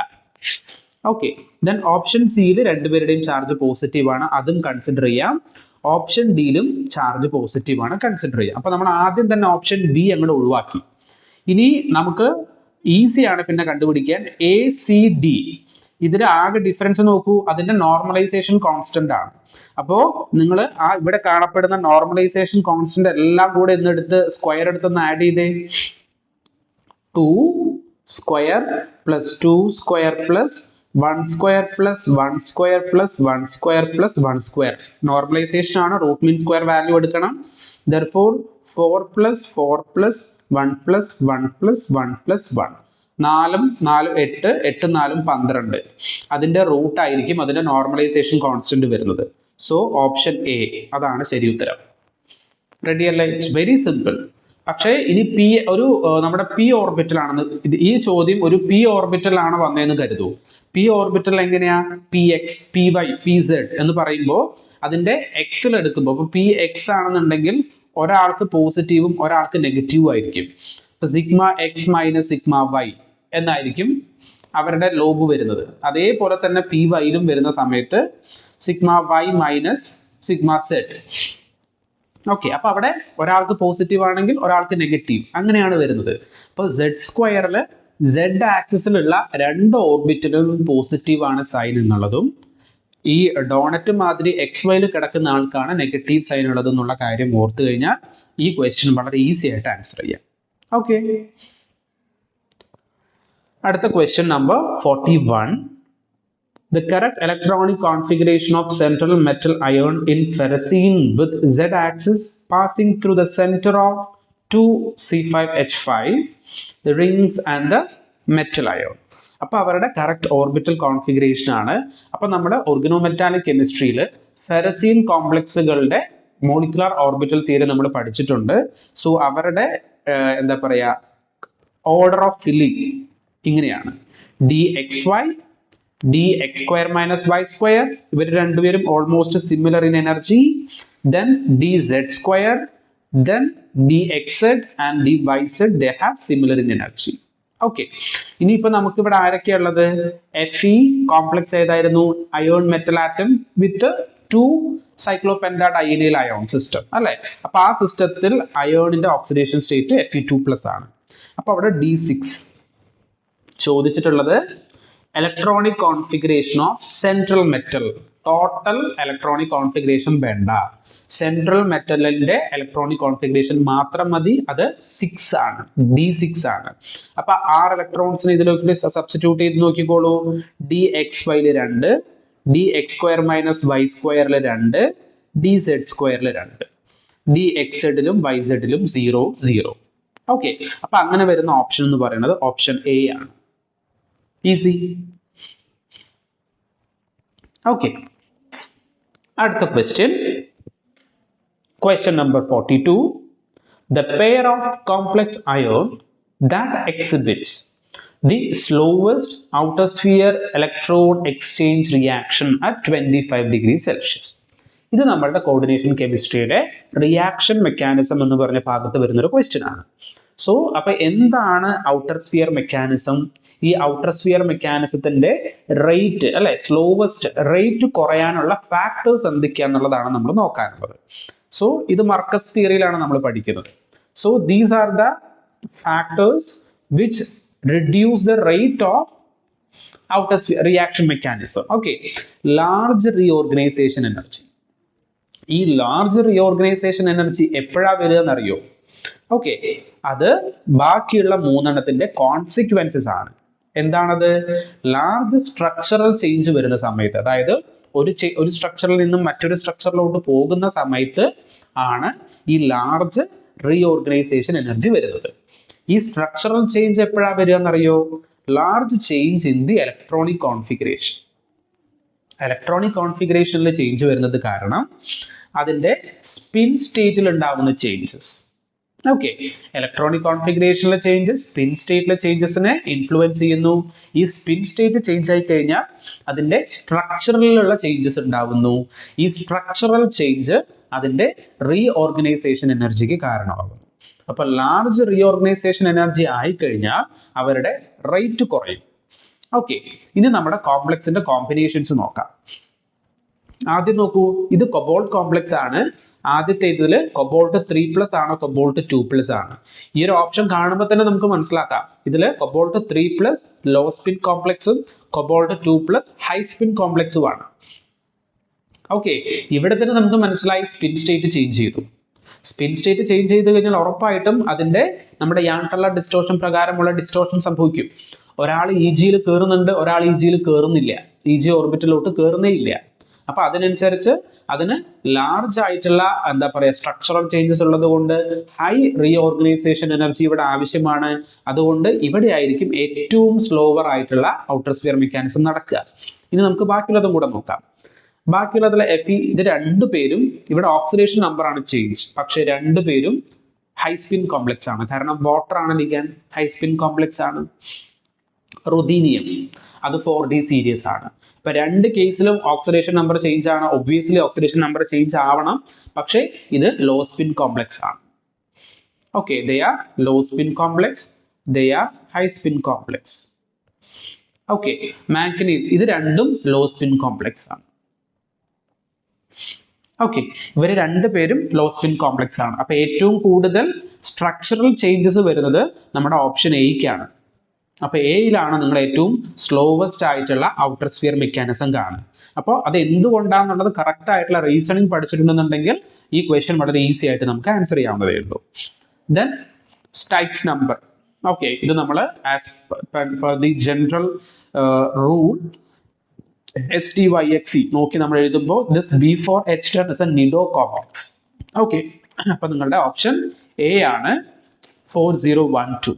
ഓക്കെ, ദെൻ ഓപ്ഷൻ സിയിൽ രണ്ടുപേരുടെയും ചാർജ് പോസിറ്റീവ് ആണ്, അതും കൺസിഡർ ചെയ്യാം. ഓപ്ഷൻ ഡിയിലും ചാർജ് പോസിറ്റീവ് ആണ്, കൺസിഡർ ചെയ്യാം. അപ്പൊ നമ്മൾ ആദ്യം തന്നെ ഓപ്ഷൻ ബി അങ്ങോട്ട് ഒഴിവാക്കി. ഇനി നമുക്ക് ഈസിയാണ് പിന്നെ കണ്ടുപിടിക്കാൻ. ACD ഇതിൽ ആകെ ഡിഫറൻസ് നോക്കൂ, അതിന്റെ നോർമലൈസേഷൻ കോൺസ്റ്റന്റ് ആണ്. അപ്പോ നിങ്ങൾ ആ ഇവിടെ കാണപ്പെടുന്ന നോർമലൈസേഷൻ കോൺസ്റ്റന്റ് എല്ലാം കൂടെ എന്നെടുത്ത് സ്ക്വയർ എടുത്തൊന്ന് ആഡ് ചെയ്തേ. 2 square plus 2 square plus 1 square plus 1 square plus 1 square plus 1 square. Normalisation ആണ്, റൂട്ട് മീൻ സ്ക്വയർ വാല്യൂ എടുക്കണം. therefore 4 plus 4 plus 1 plus 1 plus 1 plus 1. 4 4 8 8 4 12. അതിന്റെ റൂട്ട് ആയിരിക്കും അതിന്റെ നോർമലൈസേഷൻ കോൺസ്റ്റന്റ് വരുന്നത്. സോ ഓപ്ഷൻ എ അതാണ് ശരി ഉത്തരം. റെഡി അല്ലേ? It's very simple. പക്ഷേ ഇനി നമ്മുടെ പി ഓർബിറ്റൽ ആണെന്ന്, ഈ ചോദ്യം ഒരു പി ഓർബിറ്റൽ ആണ് വന്നതെന്ന് കരുതൂ. പി ഓർബിറ്റൽ എങ്ങനെയാ? PX PY PZ എന്ന് പറയുമ്പോൾ അതിന്റെ എക്സിൽ എടുക്കുമ്പോൾ, ഇപ്പൊ PX ആണെന്നുണ്ടെങ്കിൽ ഒരാൾക്ക് പോസിറ്റീവും ഒരാൾക്ക് നെഗറ്റീവും ആയിരിക്കും. ഇപ്പൊ sigma x minus sigma y എന്നായിരിക്കും അവരുടെ ലോബ് വരുന്നത്. അതേപോലെ തന്നെ PYയിലും വരുന്ന സമയത്ത് sigma y minus sigma z. Okay, അപ്പൊ അവിടെ ഒരാൾക്ക് പോസിറ്റീവ് ആണെങ്കിൽ ഒരാൾക്ക് നെഗറ്റീവ്, അങ്ങനെയാണ് വരുന്നത്. അപ്പൊ Z² Z ആക്സിസിലുള്ള രണ്ട് ഓർബിറ്റലും പോസിറ്റീവ് ആണ് സൈൻ എന്നുള്ളതും, ഈ ഡോണറ്റ് മാതിരി XYയിൽ കിടക്കുന്ന ആൾക്കാണ് നെഗറ്റീവ് സൈൻ ഉള്ളത് എന്നുള്ള കാര്യം ഓർത്തു കഴിഞ്ഞാൽ ഈ ക്വസ്റ്റ്യൻ വളരെ ഈസി ആയിട്ട് ആൻസർ ചെയ്യാം. ഓക്കെ, അടുത്ത question number 41. The correct electronic configuration of central metal ion in ferrocene with Z axis passing through the center of 2C5H5, the rings and the metal ion. അപ്പോൾ അവരുടെ correct orbital configuration ആണ്. അപ്പോൾ നമ്മുടെ organometallic കെമിസ്ട്രിയിൽ ഫെറസീൻ കോംപ്ലക്സുകളുടെ molecular orbital theory നമ്മൾ പഠിച്ചിട്ടുണ്ട്. So അവരുടെ എന്താ പറയുക, ഓർഡർ ഓഫ് ഫില്ലിംഗ് ഇങ്ങനെയാണ്: DXY DX² minus Y². ഇവർ രണ്ടുപേരും almost similar in energy. Then DZ², then DXZ and DYZ, they have similar in energy. Okay, ഇനിയിപ്പോ നമുക്ക് ഇവിടെ ആരൊക്കെയുള്ളത്? Fe കോംപ്ലക്സ് ഏതായിരുന്നു? അയോൺ മെറ്റൽ ആറ്റം വിത്ത് 2 സൈക്ലോപെന്റാഡൈനിൽ അയോൺ സിസ്റ്റം അല്ലെ. അപ്പൊ ആ സിസ്റ്റത്തിൽ അയോണിന്റെ ഓക്സിഡേഷൻ സ്റ്റേറ്റ് Fe2+ ആണ്. അപ്പൊ അവിടെ D6 ചോദിച്ചിട്ടുള്ളത് electronic configuration of central metal. Total electronic configuration വേണ്ട, സെൻട്രൽ മെറ്റലിന്റെ ഇലക്ട്രോണിക് കോൺഫിഗറേഷൻ മാത്രം മതി. അത് 6 ആണ്, D6 ആണ്. അപ്പൊ 6 ഇലക്ട്രോൺസിന് ഇതിലേക്ക് സബ്സ്റ്റിറ്റ്യൂട്ട് ചെയ്ത് നോക്കിക്കോളൂ. DXYയിൽ 2, DX² മൈനസ് Y²ൽ 2, DZ²ൽ 2, DXZലും YZലും 0 0. ഓക്കെ, അപ്പൊ അങ്ങനെ വരുന്ന ഓപ്ഷൻ എന്ന് പറയുന്നത് ഓപ്ഷൻ എ ആണ്. ഈസി. ഓക്കെ, അടുത്ത question, question number 42. The pair of complex ion that exhibits the slowest outer sphere electron exchange reaction at 25 degrees Celsius. ഇത് നമ്മളുടെ കോർഡിനേഷൻ കെമിസ്ട്രിയുടെ റിയാക്ഷൻ മെക്കാനിസം എന്ന് പറഞ്ഞ ഭാഗത്ത് വരുന്ന ഒരു ക്വസ്റ്റ്യൻ ആണ്. സോ അപ്പൊ എന്താണ് ഔട്ടർ സ്ഫിയർ മെക്കാനിസം? ഈ ഔട്ടർ സ്ഫിയർ മെക്കാനിസത്തിന്റെ റേറ്റ് അല്ലെ, സ്ലോവസ്റ്റ് റേറ്റ് കുറയാനുള്ള ഫാക്ടേഴ്സ് എന്തൊക്കെയാന്നുള്ളതാണ് നമ്മൾ നോക്കാനുള്ളത്. സോ ഇത് മർക്കസ് തിയറിയിലാണ് നമ്മൾ പഠിക്കുന്നത്. So these are the factors which reduce the rate of outer reaction mechanism. Okay, large reorganisation energy. ഈ ലാർജ് റീഓർഗനൈസേഷൻ എനർജി എപ്പോഴാ വരിക എന്നറിയോ? ഓക്കെ, അത് ബാക്കിയുള്ള 3 കോൺസിക്വൻസസ് ആണ്. എന്താണത്? ലാർജ് സ്ട്രക്ചറൽ ചേഞ്ച് വരുന്ന സമയത്ത്, അതായത് ഒരു സ്ട്രക്ചറിൽ നിന്നും മറ്റൊരു സ്ട്രക്ചറിലോട്ട് പോകുന്ന സമയത്ത് ആണ് ഈ ലാർജ് റീഓർഗനൈസേഷൻ എനർജി വരുന്നത്. ഈ സ്ട്രക്ചറൽ ചേഞ്ച് എപ്പോഴാണ് വരിക എന്നറിയോ? Large change in the electronic configuration. Electronic കോൺഫിഗറേഷനിൽ ചേഞ്ച് വരുന്നത് കാരണം അതിൻ്റെ സ്പിൻ സ്റ്റേറ്റിൽ ഉണ്ടാവുന്ന ചേഞ്ചസ്. ഓക്കെ, ഇലക്ട്രോണിക് കോൺഫിഗറേഷനിലെ ചേഞ്ചസ് സ്പിൻ സ്റ്റേറ്റിലെ ചേഞ്ചസിനെ ഇൻഫ്ലുവൻസ് ചെയ്യുന്നു. ഈ സ്പിൻ സ്റ്റേറ്റ് ചേഞ്ച് ആയി കഴിഞ്ഞാൽ അതിൻ്റെ സ്ട്രക്ചറിലുള്ള ചേഞ്ചസ് ഉണ്ടാവുന്നു. ഈ സ്ട്രക്ചറൽ ചേഞ്ച് അതിൻ്റെ റീഓർഗനൈസേഷൻ എനർജിക്ക് കാരണമാകുന്നു. അപ്പോൾ ലാർജ് റീഓർഗനൈസേഷൻ എനർജി ആയിക്കഴിഞ്ഞാൽ അവരുടെ റേറ്റ് കുറയും. ഓക്കെ, ഇനി നമ്മുടെ കോംപ്ലക്സിന്റെ കോമ്പിനേഷൻസ് നോക്കാം. ആദ്യം നോക്കൂ, ഇത് കൊബോൾട്ട് കോംപ്ലക്സ് ആണ്. ആദ്യത്തെ ഇതിൽ കൊബോൾട്ട് 3+ ആണോ കൊബോൾട്ട് 2+ ആണ്? ഈ ഒരു ഓപ്ഷൻ കാണുമ്പോൾ തന്നെ നമുക്ക് മനസ്സിലാക്കാം. ഇതിൽ കൊബോൾട്ട് 3+ ലോ സ്പിൻ കോംപ്ലക്സും കൊബോൾട്ട് 2+ ഹൈ സ്പിൻ കോംപ്ലക്സും ആണ്. ഓക്കെ, ഇവിടെ തന്നെ നമുക്ക് മനസ്സിലായി സ്പിൻ സ്റ്റേറ്റ് ചേഞ്ച് ചെയ്തു. സ്പിൻ സ്റ്റേറ്റ് ചേഞ്ച് ചെയ്ത് കഴിഞ്ഞാൽ ഉറപ്പായിട്ടും അതിൻ്റെ നമ്മുടെ യാങ്ടർല ഡിസ്റ്റോർഷൻ പ്രകാരമുള്ള ഡിസ്റ്റോർഷൻ സംഭവിക്കും. ഒരാൾ EGയിൽ കയറുന്നുണ്ട്, ഒരാൾ EGയിൽ കയറുന്നില്ല, EG ഓർബിറ്റിലോട്ട് കയറുന്നേ ഇല്ല. അപ്പൊ അതിനനുസരിച്ച് അതിന് ലാർജ് ആയിട്ടുള്ള എന്താ പറയുക സ്ട്രക്ചറൽ ചേഞ്ചസ് ഉള്ളത് കൊണ്ട് ഹൈ റീഓർഗനൈസേഷൻ എനർജി ഇവിടെ ആവശ്യമാണ്. അതുകൊണ്ട് ഇവിടെ ആയിരിക്കും ഏറ്റവും സ്ലോവർ ആയിട്ടുള്ള ഔട്ടർ സ്ഫിയർ മെക്കാനിസം നടക്കുക. ഇനി നമുക്ക് ബാക്കിയുള്ളതും കൂടെ നോക്കാം. ബാക്കിയുള്ളതിലെ Fe ഇത് രണ്ടുപേരും ഇവിടെ ഓക്സിഡേഷൻ നമ്പർ ആണ് ചേഞ്ച്, പക്ഷെ രണ്ടുപേരും ഹൈ സ്പിൻ കോംപ്ലക്സ് ആണ്. കാരണം വാട്ടർ ആണ് ലിഗാൻ, ഹൈ സ്പിൻ കോംപ്ലക്സ് ആണ്. റുദീനിയം അത് 4D സീരീസ് ആണ്. ഇപ്പൊ രണ്ട് കേസിലും ഓക്സിഡേഷൻ നമ്പർ ചേഞ്ച് ആണ്. ഒബ്വിയസ്ലി ഓക്സിഡേഷൻ നമ്പർ ചേഞ്ച് ആവണം, പക്ഷേ ഇത് ലോ സ്പിൻ കോംപ്ലക്സ് ആണ്. Okay, they are low spin complex, they are high spin complex. Okay, manganese ഇത് രണ്ടും ലോ സ്പിൻ കോംപ്ലക്സ് ആണ്. ഓക്കെ, ഇവര് രണ്ടുപേരും ലോ സ്പിൻ കോംപ്ലക്സ് ആണ്. അപ്പൊ ഏറ്റവും കൂടുതൽ സ്ട്രക്ചറൽ ചേഞ്ചസ് വരുന്നത് നമ്മുടെ ഓപ്ഷൻ എയ്ക്കാണ്. അപ്പോൾ എയിലാണ് നിങ്ങൾ ഏറ്റവും സ്ലോവസ്റ്റ് ആയിട്ടുള്ള ഔട്ടർ സ്ഫിയർ മെക്കാനിസം കാണുന്നത്. അപ്പോൾ അത് എന്തുകൊണ്ടാണെന്നുള്ളത് കറക്റ്റ് ആയിട്ടുള്ള റീസണിങ് പഠിച്ചിട്ടുണ്ടെന്നുണ്ടെങ്കിൽ ഈ ക്വസ്റ്റ്യൻ വളരെ ഈസി ആയിട്ട് നമുക്ക് ആൻസർ ചെയ്യാവുന്നതേ ഉള്ളൂ. Then സ്റ്റൈക്സ് number. ഓക്കെ, ഇത് നമ്മൾ as per the general rule STYXE നോക്കി നമ്മൾ എഴുതുമ്പോൾ this B4H10 is a nido complex. Okay, അപ്പോൾ നിങ്ങളുടെ ഓപ്ഷൻ എ ആണ് 4012.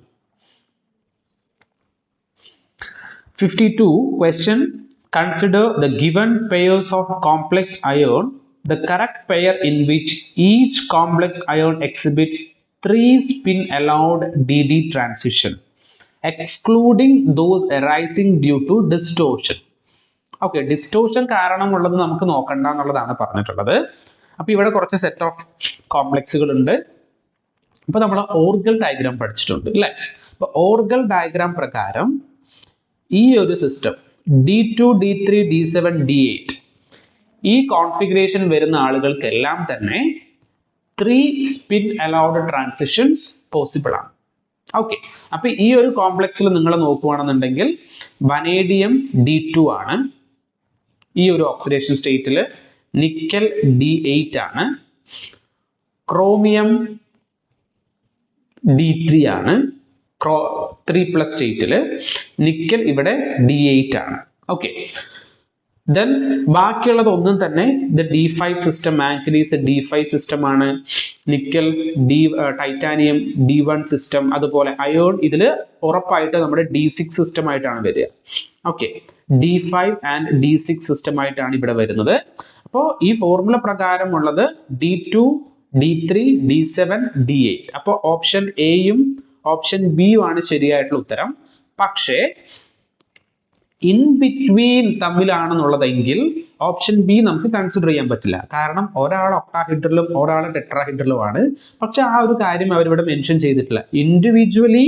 52 question. Consider the given pairs of complex ion, the correct pair in which each complex ion exhibit 3 spin allowed DD transition, excluding those arising due to distortion. Okay, distortion കാരണമുള്ളത് നമുക്ക് നോക്കണ്ട എന്നുള്ളതാണ് പറഞ്ഞിട്ടുള്ളത്. അപ്പോൾ ഇവിടെ കുറച്ച് set of കോംപ്ലക്സുകൾ ഉണ്ട്. ഇപ്പോൾ നമ്മൾ ഓർഗൽ ഡയഗ്രാം പഠിച്ചിട്ടുണ്ട് അല്ലേ? അപ്പോൾ ഓർഗൽ ഡയഗ്രാം പ്രകാരം ഈ ഒരു system D2, D3, D7, D8 ഈ കോൺഫിഗറേഷൻ വരുന്ന ആളുകൾക്കെല്ലാം തന്നെ 3 സ്പിൻ അലൗഡ് ട്രാൻസിഷൻസ് പോസിബിൾ ആണ്. ഓക്കെ, അപ്പൊ ഈ ഒരു കോംപ്ലക്സിൽ നിങ്ങൾ നോക്കുകയാണെന്നുണ്ടെങ്കിൽ വനേഡിയം D2 ആണ്. ഈ ഒരു ഓക്സിഡേഷൻ സ്റ്റേറ്റിൽ നിക്കൽ D8 ആണ്. ക്രോമിയം D3 ആണ്. 3+ സ്റ്റേറ്റിൽ നിക്കൽ ഇവിടെ D8 ആണ്. ഓക്കെ, ദെൻ ബാക്കിയുള്ളത് ഒന്നും തന്നെ ഇത് D5 system, manganese D5 system ആണ്. Nickel titanium D1 system. അതുപോലെ അയോൺ ഇതിൽ ഉറപ്പായിട്ട് നമ്മുടെ D6 സിസ്റ്റം ആയിട്ടാണ് വരിക. Okay, D5 and D6 system ആയിട്ടാണ് ഇവിടെ വരുന്നത്. അപ്പോൾ ഈ formula പ്രകാരമുള്ളത് D2, D3, D7, D8. അപ്പോൾ ഓപ്ഷൻ എയും ഓപ്ഷൻ ബിയും ആണ് ശരിയായിട്ടുള്ള ഉത്തരം. പക്ഷേ ഇൻ ബിറ്റ്വീൻ തമ്മിലാണെന്നുള്ളതെങ്കിൽ ഓപ്ഷൻ ബി നമുക്ക് കൺസിഡർ ചെയ്യാൻ പറ്റില്ല. കാരണം ഒരാൾ ഒക്ടാഹെഡ്രലും ഒരാൾ ടെട്രാഹെഡ്രലുമാണ്. പക്ഷെ ആ ഒരു കാര്യം അവരിവിടെ മെൻഷൻ ചെയ്തിട്ടില്ല. ഇൻഡിവിജ്വലി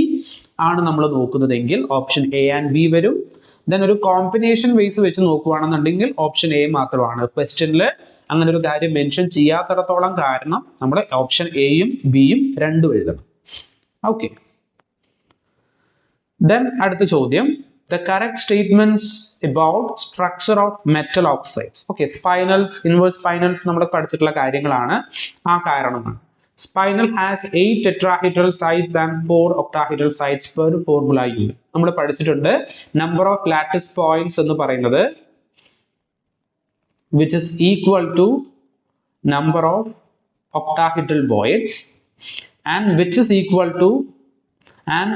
ആണ് നമ്മൾ നോക്കുന്നതെങ്കിൽ ഓപ്ഷൻ എ ആൻഡ് ബി വരും. ദെൻ ഒരു കോമ്പിനേഷൻ ബേസ് വെച്ച് നോക്കുകയാണെന്നുണ്ടെങ്കിൽ ഓപ്ഷൻ എ മാത്രമാണ്. ക്വസ്റ്റ്യനിൽ അങ്ങനെ ഒരു കാര്യം മെൻഷൻ ചെയ്യാത്തിടത്തോളം കാരണം നമ്മൾ ഓപ്ഷൻ എയും ബിയും രണ്ടും എഴുതണം. ഓക്കെ, ദെൻ അടുത്ത ചോദ്യം, the correct statements about structure of metal oxides. Okay, spinels, inverse spinels നമ്മൾ പഠിച്ചിട്ടുള്ള കാര്യങ്ങളാണ്. ആ കാരണമാണ് spinel has 8 tetrahedral sides and 4 octahedral sides per formula unit. നമ്മൾ പഠിച്ചിട്ടുണ്ട് number of lattice points എന്ന് പറയുന്നത് which is equal to number of octahedral voids and which is equal to and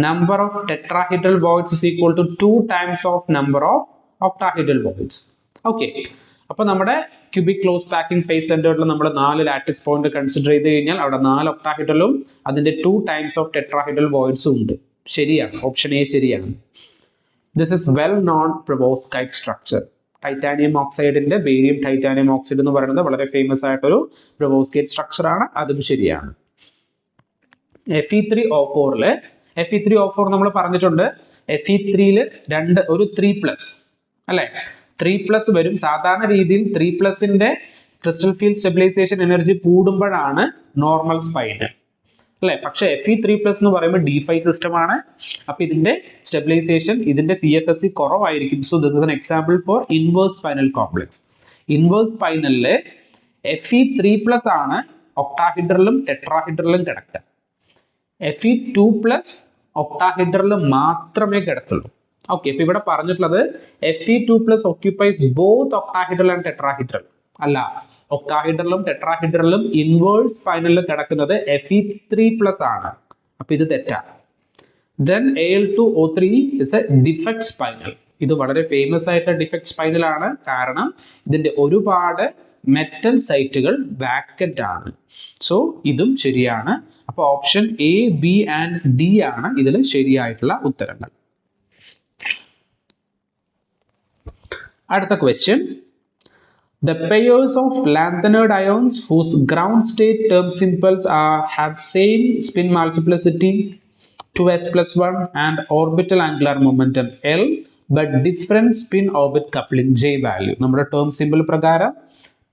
number of tetrahedral voids is equal to 2 times of number of octahedral voids. Okay, അപ്പോൾ നമ്മുടെ cubic close packing face സെന്ററിൽ നമ്മൾ 4 lattice point consider ചെയ്ത് കഴിഞ്ഞാൽ അവിടെ 4 ഒക്ടാഹെഡ്രലും അതിന്റെ 2 times of tetrahedral വോയിഡ്സും ഉണ്ട്. ശരിയാണ്, ഓപ്ഷൻ എ ശരിയാണ്. This is well known perovskite structure. Titanium ഓക്സൈഡിന്റെ ബേരിയം ടൈറ്റാനിയം ഓക്സൈഡ് എന്ന് പറയുന്നത് വളരെ ഫേമസ് ആയിട്ടൊരു പ്രോവോസ്കൈറ്റ് സ്ട്രക്ചർ ആണ്, അതും ശരിയാണ്. Fe3O4 Fe3O4 നമ്മൾ പറഞ്ഞിട്ടുണ്ട്. Fe3 ഒരു 3+ അല്ലെ, 3+ വരും. സാധാരണ രീതിയിൽ 3+ന്റെ ക്രിസ്റ്റൽ ഫീൽഡ് സ്റ്റെബിലൈസേഷൻ എനർജി കൂടുമ്പോഴാണ് നോർമൽ സ്പൈന് അല്ലെ. പക്ഷെ Fe3+ എന്ന് പറയുമ്പോൾ D5 സിസ്റ്റം ആണ്. അപ്പൊ ഇതിന്റെ സ്റ്റെബിലൈസേഷൻ, ഇതിന്റെ CFSC കുറവായിരിക്കും. So this is an example for inverse spinel complex. Inverse സ്പൈനലില് Fe3+ ആണ് ഒക്ടാഹെഡ്രലും ടെട്രാഹെഡ്രലും കിടക്കുക. Fe2+ ഒക്ടാഹെഡ്രൽ മാത്രമേ കിടക്കുള്ളൂ. ഓക്കെ, ഇപ്പൊ ഇവിടെ പറഞ്ഞിട്ടുള്ളത് Fe2+ occupies both octahedral and tetrahedral അല്ല, ഒക്ടാഹെഡ്രലും ടെട്രാഹെഡ്രലും ഇൻവേഴ്സ് സ്പൈനലിൽ കിടക്കുന്നത് Fe3+ ആണ്. അപ്പൊ ഇത് തെറ്റാണ്. Then Al2O3 is a defect spinal. ഇത് വളരെ ഫേമസ് ആയിട്ടുള്ള ഡിഫക്ട് സ്പൈനൽ ആണ്. കാരണം ഇതിന്റെ ഒരുപാട് മെറ്റൽ സൈറ്റുകൾ വാക്കന്റ് ആണ്. സോ ഇതും ശരിയാണ്. അപ്പൊ option A, B and D ആണ് ഇതിൽ ശരിയായിട്ടുള്ള ഉത്തരങ്ങൾ. അടുത്ത question. The pairs of lanthanide ions whose ground state term symbols have same spin multiplicity 2s+1 and orbital angular momentum L but different spin orbit coupling J value. നമ്മുടെ term symbol പ്രകാരം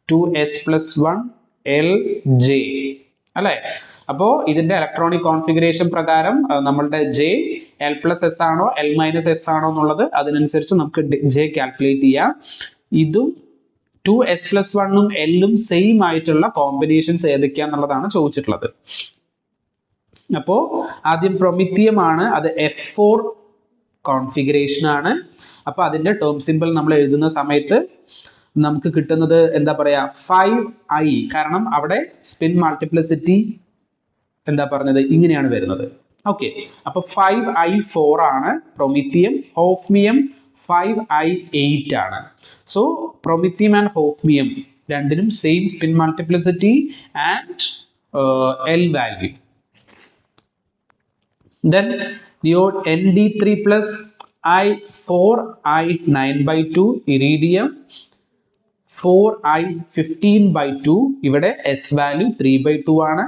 2s+1 L J അല്ലെ. അപ്പോ ഇതിന്റെ electronic configuration പ്രകാരം നമ്മളുടെ J L+S ആണോ L-S ആണോ എന്നുള്ളത് അതിനനുസരിച്ച് നമുക്ക് J കാൽക്കുലേറ്റ് ചെയ്യാം. ഇതും 2s+1ഉം L-ഉം സെയിം ആയിട്ടുള്ള കോമ്പിനേഷൻസ് ഏതൊക്കെയാന്നുള്ളതാണ് ചോദിച്ചിട്ടുള്ളത്. അപ്പോ ആദ്യം പ്രൊമിത്തിയം ആണ്, അത് F4 കോൺഫിഗറേഷൻ ആണ്. അപ്പൊ അതിന്റെ ടേം സിമ്പിൾ നമ്മൾ എഴുതുന്ന സമയത്ത് നമുക്ക് കിട്ടുന്നത് എന്താ പറയാ 5i, കാരണം അവിടെ സ്പിൻ മൾട്ടിപ്ലിസിറ്റി എന്താ പറഞ്ഞത് ഇങ്ങനെയാണ് വരുന്നത്. ഓക്കെ, അപ്പൊ 5i4 ആണ് പ്രൊമിത്തിയം. ഹോഫ്മിയം 5i8 ആണ്. സോ പ്രൊമിത്തിയം ആൻഡ് ഹോഫ്മിയം രണ്ടിനും same spin multiplicity and L value. Then neod Nd3+ I4i9/2 ഇരീഡിയം 4i15/2. ഇവിടെ S വാല്യൂ 3/2 ആണ്.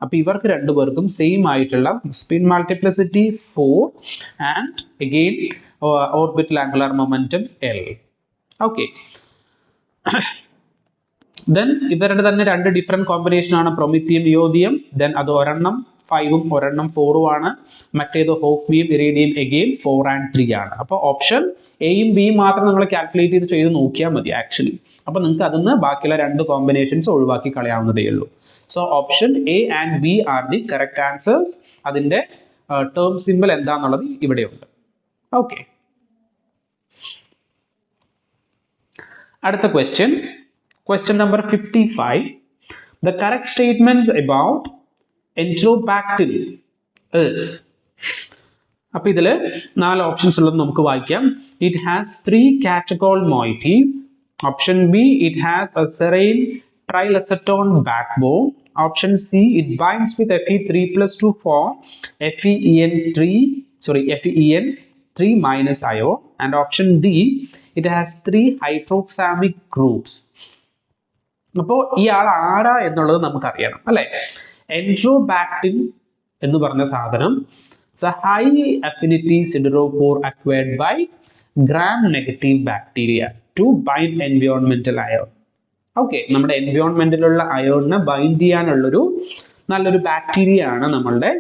അപ്പൊ ഇവർക്ക് രണ്ടുപേർക്കും സെയിം ആയിട്ടുള്ള spin multiplicity 4 and again orbital angular momentum L. Okay, then ഇവരുടെ തന്നെ രണ്ട് ഡിഫറെന്റ് കോമ്പിനേഷൻ ആണ് പ്രൊമിത്തിയം നിയോദിയം. ദെൻ അത് ഒരെണ്ണം 5ഉം ഒരെണ്ണം 4ഉം ആണ്. മറ്റേത് ഹോഫ്മിയം ഇരീഡിയം അഗെയിൻ 4 and 3 ആണ്. അപ്പോൾ ഓപ്ഷൻ എയും ബിയും മാത്രം നമ്മൾ കാൽക്കുലേറ്റ് ചെയ്ത് നോക്കിയാൽ മതി ആക്ച്വലി. അപ്പൊ നിങ്ങൾക്ക് അതിന്ന് ബാക്കിയുള്ള രണ്ട് കോമ്പിനേഷൻസ് ഒഴിവാക്കി കളയാവുന്നതേ ഉള്ളൂ. So option A and B are the correct answers. അതിന്റെ ടേം സിമ്പിൾ എന്താന്നുള്ളത് ഇവിടെയുണ്ട്. ഓക്കെ, അടുത്ത question number 55. The correct statements about enterobactin is. അപ്പൊ ഇതില് 4 ഓപ്ഷൻസ് ഉള്ളത് നമുക്ക് വായിക്കാം. It has 3 catechol moieties. Option B, it has a serine trilacetone backbone. Option C, it binds with Fe3+ to form Fe3- ion. And option D, it has 3 hydroxamic groups. അപ്പോൾ ഈ ആൾ ആരാ എന്നുള്ളത് നമുക്കറിയണം അല്ലെ. എൻട്രോബാക്ടിൻ എന്ന് പറഞ്ഞ സാധനം high affinity siderophore acquired by gram negative bacteria to bind എൻവയോൺമെന്റൽ iron. Okay, നമ്മുടെ എൻവയോൺമെന്റിലുള്ള അയോണിനെ ബൈൻഡ് ചെയ്യാനുള്ളൊരു നല്ലൊരു ബാക്ടീരിയ ആണ് നമ്മളുടെ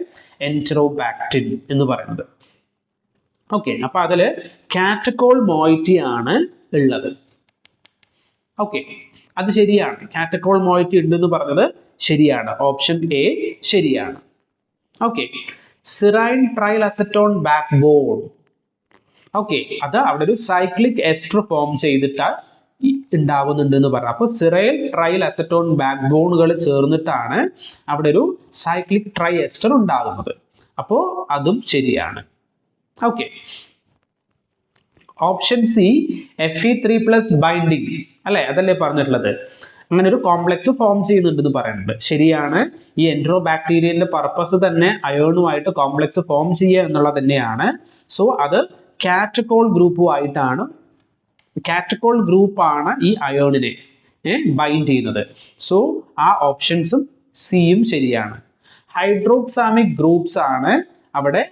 എൻട്രോബാക്ടിൻ എന്ന് പറയുന്നത്. ഓക്കെ, അപ്പൊ അതില് കാറ്റക്കോൾ മോയിറ്റി ആണ് ഉള്ളത്. ഓക്കെ, അത് ശരിയാണ്. കാറ്റക്കോൾ മോയിറ്റി ഉണ്ടെന്ന് പറഞ്ഞത് ശരിയാണ്. ഓപ്ഷൻ എ ശരിയാണ്. Okay, serine trilactone backbone. Okay, അത് അവിടെ ഒരു സൈക്ലിക് എസ്റ്റർ ഫോം ചെയ്തിട്ട് ഉണ്ടാവുന്നുണ്ട് എന്ന് പറഞ്ഞു. അപ്പൊ സിറൈൽ ട്രൈൽ അസറ്റോൺ ബാക്ക് ബോണുകൾ ചേർന്നിട്ടാണ് അവിടെ ഒരു സൈക്ലിക് ട്രൈ എസ്റ്റർ ഉണ്ടാകുന്നത്. അപ്പോ അതും ശരിയാണ്. Okay, option C Fe3 plus binding അല്ലെ, അതല്ലേ പറഞ്ഞിട്ടുള്ളത്. അങ്ങനെ ഒരു കോംപ്ലക്സ് ഫോം ചെയ്യുന്നുണ്ടെന്ന് പറയുന്നുണ്ട്. ശരിയാണ്. ഈ എൻട്രോ ബാക്ടീരിയന്റെ പർപ്പസ് തന്നെ അയോണുമായിട്ട് കോംപ്ലക്സ് ഫോം ചെയ്യുക എന്നുള്ളത് തന്നെയാണ്. സോ അത് കാറ്റക്കോൾ ഗ്രൂപ്പാണ് ഈ അയോണിനെ ബൈൻഡ് ചെയ്യുന്നത്. സോ ആ ഓപ്ഷൻസും സിയും ശരിയാണ്. ഹൈഡ്രോക്സാമിക് ഗ്രൂപ്പ്സ് ആണ് അവിടെ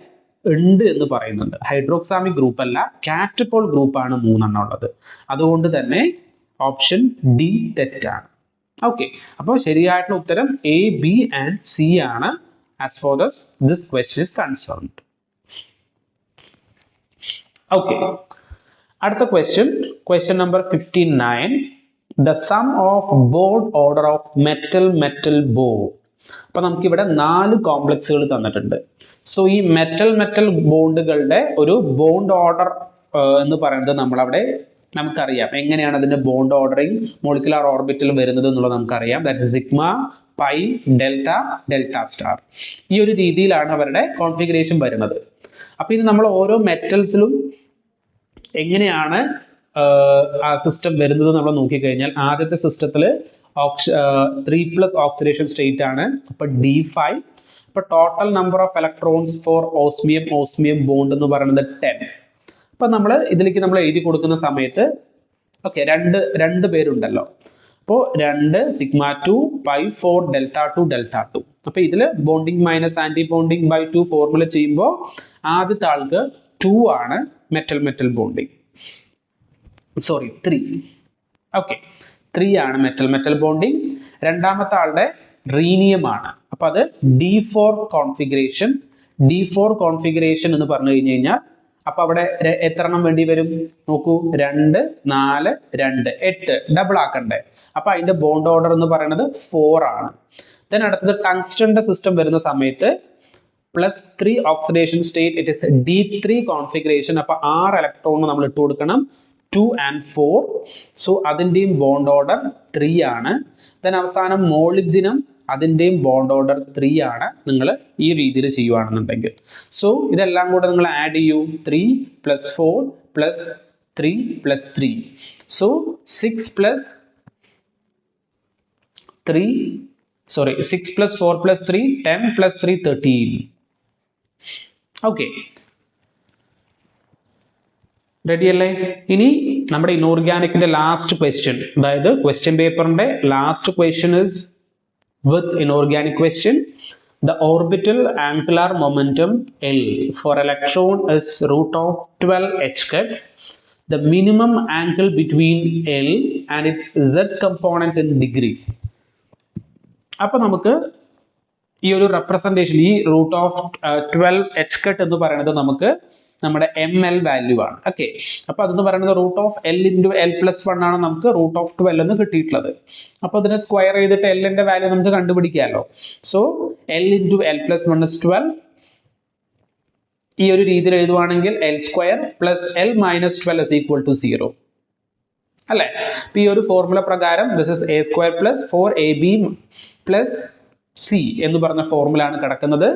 ഉണ്ട് എന്ന് പറയുന്നുണ്ട്. ഹൈഡ്രോക്സാമിക് ഗ്രൂപ്പ് അല്ല, കാറ്റക്കോൾ ഗ്രൂപ്പാണ് 3 ഉള്ളത്. അതുകൊണ്ട് തന്നെ ഓപ്ഷൻ ഡി തെറ്റാണ്. ഓക്കെ, അപ്പോൾ ശരിയായിട്ടുള്ള ഉത്തരം എ, ബി ആൻഡ് സി ആണ് as for this question is concerned. Okay, അടുത്ത question number 59. The sum of bond order of metal bond. അപ്പൊ നമുക്കിവിടെ 4 കോംപ്ലക്സുകൾ തന്നിട്ടുണ്ട്. സോ ഈ മെറ്റൽ ബോണ്ടുകളുടെ ഒരു ബോണ്ട് ഓർഡർ എന്ന് പറയുന്നത് നമുക്കറിയാം എങ്ങനെയാണ് അതിന്റെ ബോണ്ട് ഓർഡറിങ് മോളിക്കുലാർ ഓർബിറ്റൽ വരുന്നത് എന്നുള്ളത് നമുക്കറിയാം. That is sigma, pi, delta star. ഈ ഒരു രീതിയിലാണ് അവരുടെ കോൺഫിഗറേഷൻ വരുന്നത്. അപ്പൊ ഇനി നമ്മൾ ഓരോ മെറ്റൽസിലും എങ്ങനെയാണ് ആ സിസ്റ്റം വരുന്നത് നമ്മൾ നോക്കിക്കഴിഞ്ഞാൽ, ആദ്യത്തെ സിസ്റ്റത്തിൽ 3+ ഓക്സിഡേഷൻ സ്റ്റേറ്റ് ആണ്. അപ്പൊ D5. അപ്പൊ total number of electrons for osmium bond എന്ന് പറയുന്നത് 10. അപ്പൊ ഇതിലേക്ക് നമ്മൾ എഴുതി കൊടുക്കുന്ന സമയത്ത് ഓക്കെ, രണ്ട് പേരുണ്ടല്ലോ. അപ്പോൾ 2 σ2 π4 Δ2. അപ്പൊ ഇതിൽ bonding minus anti bonding by 2 formula ചെയ്യുമ്പോൾ ആദ്യത്തെ ആൾക്ക് 2 ആണ് മെറ്റൽ ബോണ്ടിങ്. 3. ഓക്കെ, 3 ആണ് മെറ്റൽ ബോണ്ടിങ്. രണ്ടാമത്തെ ആളുടെ റീനിയം ആണ്. അപ്പൊ അത് D4 കോൺഫിഗറേഷൻ എന്ന് പറഞ്ഞു കഴിഞ്ഞാൽ അപ്പൊ അവിടെ എത്ര എണ്ണം വേണ്ടി വരും നോക്കൂ. 2, 4, 2, 8 ഡബിൾ ആക്കണ്ടേ. അപ്പൊ അതിന്റെ ബോണ്ട് ഓർഡർ എന്ന് പറയുന്നത് 4 ആണ്. ദെൻ അടുത്തത് ടങ്സ്റ്റന്റെ സിസ്റ്റം വരുന്ന സമയത്ത് +3 oxidation state, it is D3 configuration. അപ്പൊ 6 ഇലക്ട്രോൺ നമ്മൾ ഇട്ട് കൊടുക്കണം, 2 and 4. സോ അതിന്റെയും ബോണ്ട് ഓർഡർ 3 ആണ്. ദെൻ അവസാനം മോളിബ്ഡിനം, അതിന്റെയും ബോണ്ട് ഓർഡർ 3 ആണ്. നിങ്ങൾ ഈ രീതിയിൽ ചെയ്യുവാണെന്നുണ്ടെങ്കിൽ സോ ഇതെല്ലാം കൂടെ നിങ്ങൾ ആഡ് ചെയ്യൂ. 3 + 4 + 3 + 3. സോ 6 + 4 + 3 10 + 3 13. ഓക്കെ, റെഡി അല്ലേ? ഇനി നമ്മുടെ ഇനോർഗാനിക്കിന്റെ ലാസ്റ്റ് ക്വസ്റ്റ്യൻ, അതായത് ക്വസ്റ്റ്യൻ പേപ്പറിന്റെ last question is with inorganic question. The orbital angular momentum L for electron is √12 The minimum angle between L and its z components in degree. അപ്പൊ നമുക്ക് ഈ ഒരു representation, ഈ √12 എന്ന് പറയുന്നത് നമുക്ക് നമ്മുടെ ML വാല്യൂ ആണ്. ഓക്കെ, അപ്പൊ അതെന്ന് പറയുന്നത് √L × L+1 ആണ് നമുക്ക് √12 എന്ന് കിട്ടിയിട്ടുള്ളത്. അപ്പൊ അതിനെ സ്ക്വയർ ചെയ്തിട്ട് L-ന്റെ വാല്യൂ നമുക്ക് കണ്ടുപിടിക്കാമല്ലോ. So L × L+1 is 12. ഈ ഒരു രീതിയിൽ എഴുതുവാണെങ്കിൽ L² + L - 12 is equal to 0 അല്ലെ? അപ്പൊ ഈ ഒരു ഫോർമുല പ്രകാരം this is A² + 4AB + C എന്ന് പറഞ്ഞ ഫോർമുല ആണ് കിടക്കുന്നത്.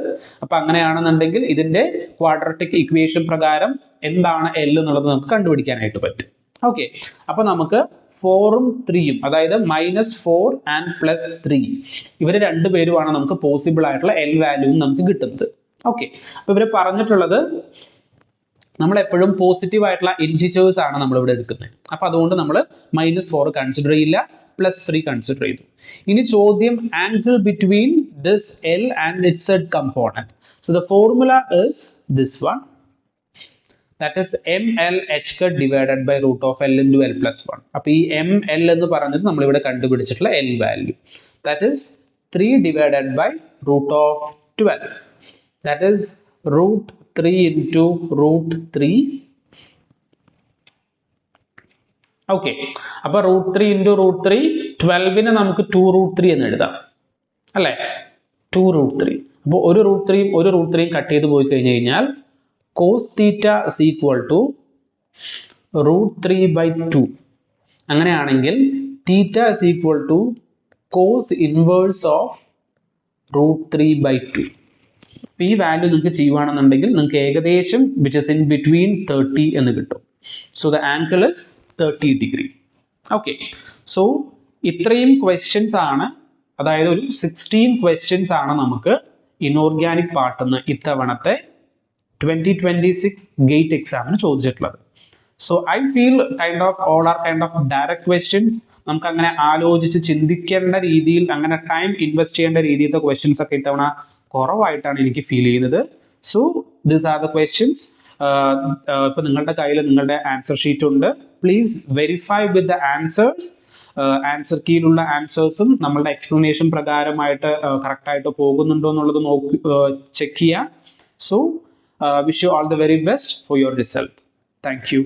അപ്പൊ അങ്ങനെയാണെന്നുണ്ടെങ്കിൽ ഇതിന്റെ ക്വാഡ്രാറ്റിക് ഇക്വേഷൻ പ്രകാരം എന്താണ് L എന്നുള്ളത് നമുക്ക് കണ്ടുപിടിക്കാനായിട്ട് പറ്റും. ഓക്കെ, അപ്പൊ നമുക്ക് 4ഉം 3ഉം, അതായത് -4 and +3, ഇവര് രണ്ടുപേരുമാണ് നമുക്ക് പോസിബിൾ ആയിട്ടുള്ള L വാല്യൂ നമുക്ക് കിട്ടുന്നത്. ഓക്കെ, അപ്പൊ ഇവര് പറഞ്ഞിട്ടുള്ളത് നമ്മൾ എപ്പോഴും പോസിറ്റീവ് ആയിട്ടുള്ള ഇൻറ്റിജേഴ്സ് ആണ് നമ്മൾ ഇവിടെ എടുക്കുന്നത്. അപ്പൊ അതുകൊണ്ട് നമ്മൾ -4 കൺസിഡർ ചെയ്യില്ല, +3 കൺസിഡർ ചെയ്തു. ഇനി ചോദ്യം angle between this L and its z component. So the formula is this one, that is MLH divided by √L × L+1. അപ്പൊ ഈ ML എന്ന് പറയുന്നത് നമ്മൾ ഇവിടെ കണ്ടുപിടിച്ചിട്ടുള്ള L value, that is 3 divided by √12. That is √3 into √3. Okay, അപ്പൊ √3 into √3, 12നെ നമുക്ക് 2√3 എന്ന് എഴുതാം അല്ലെ? 2√3. അപ്പോൾ ഒരു √3യും കട്ട് ചെയ്ത് പോയി കഴിഞ്ഞു കഴിഞ്ഞാൽ cos θ is equal to √3/2. അങ്ങനെയാണെങ്കിൽ θ is equal to cos inverse of √3/2. ഈ വാല്യൂ നിങ്ങൾക്ക് ചെയ്യുവാണെന്നുണ്ടെങ്കിൽ നിങ്ങൾക്ക് ഏകദേശം which is in between 30 എന്ന് കിട്ടും. So the angle is 30 degree. Okay. So ഇത്രയും ക്വസ്റ്റ്യൻസ് ആണ്, അതായത് ഒരു 16 ക്വസ്റ്റ്യൻസ് ആണ് നമുക്ക് ഇനോർഗാനിക് പാർട്ടിൽ നിന്ന് ഇത്തവണത്തെ 2026 ഗേറ്റ് എക്സാമിന് ചോദിച്ചിട്ടുള്ളത്. So I feel kind of all are kind of direct questions. നമുക്ക് അങ്ങനെ ആലോചിച്ച് ചിന്തിക്കേണ്ട രീതിയിൽ, അങ്ങനെ ടൈം ഇൻവെസ്റ്റ് ചെയ്യേണ്ട രീതിയിലത്തെ ക്വസ്റ്റ്യൻസ് ഒക്കെ ഇത്തവണ കുറവായിട്ടാണ് എനിക്ക് ഫീൽ ചെയ്യുന്നത്. So these are the questions. ഇപ്പൊ നിങ്ങളുടെ കയ്യിൽ നിങ്ങളുടെ ആൻസർ ഷീറ്റ് ഉണ്ട്. Please verify with the answers. Answer കീയിലുള്ള ആൻസേഴ്സും നമ്മളുടെ എക്സ്പ്ലനേഷൻ പ്രകാരമായിട്ട് കറക്റ്റായിട്ട് പോകുന്നുണ്ടോ എന്നുള്ളത് നോക്കി ചെക്ക് ചെയ്യാം. So wish you all the very best for your result. Thank U.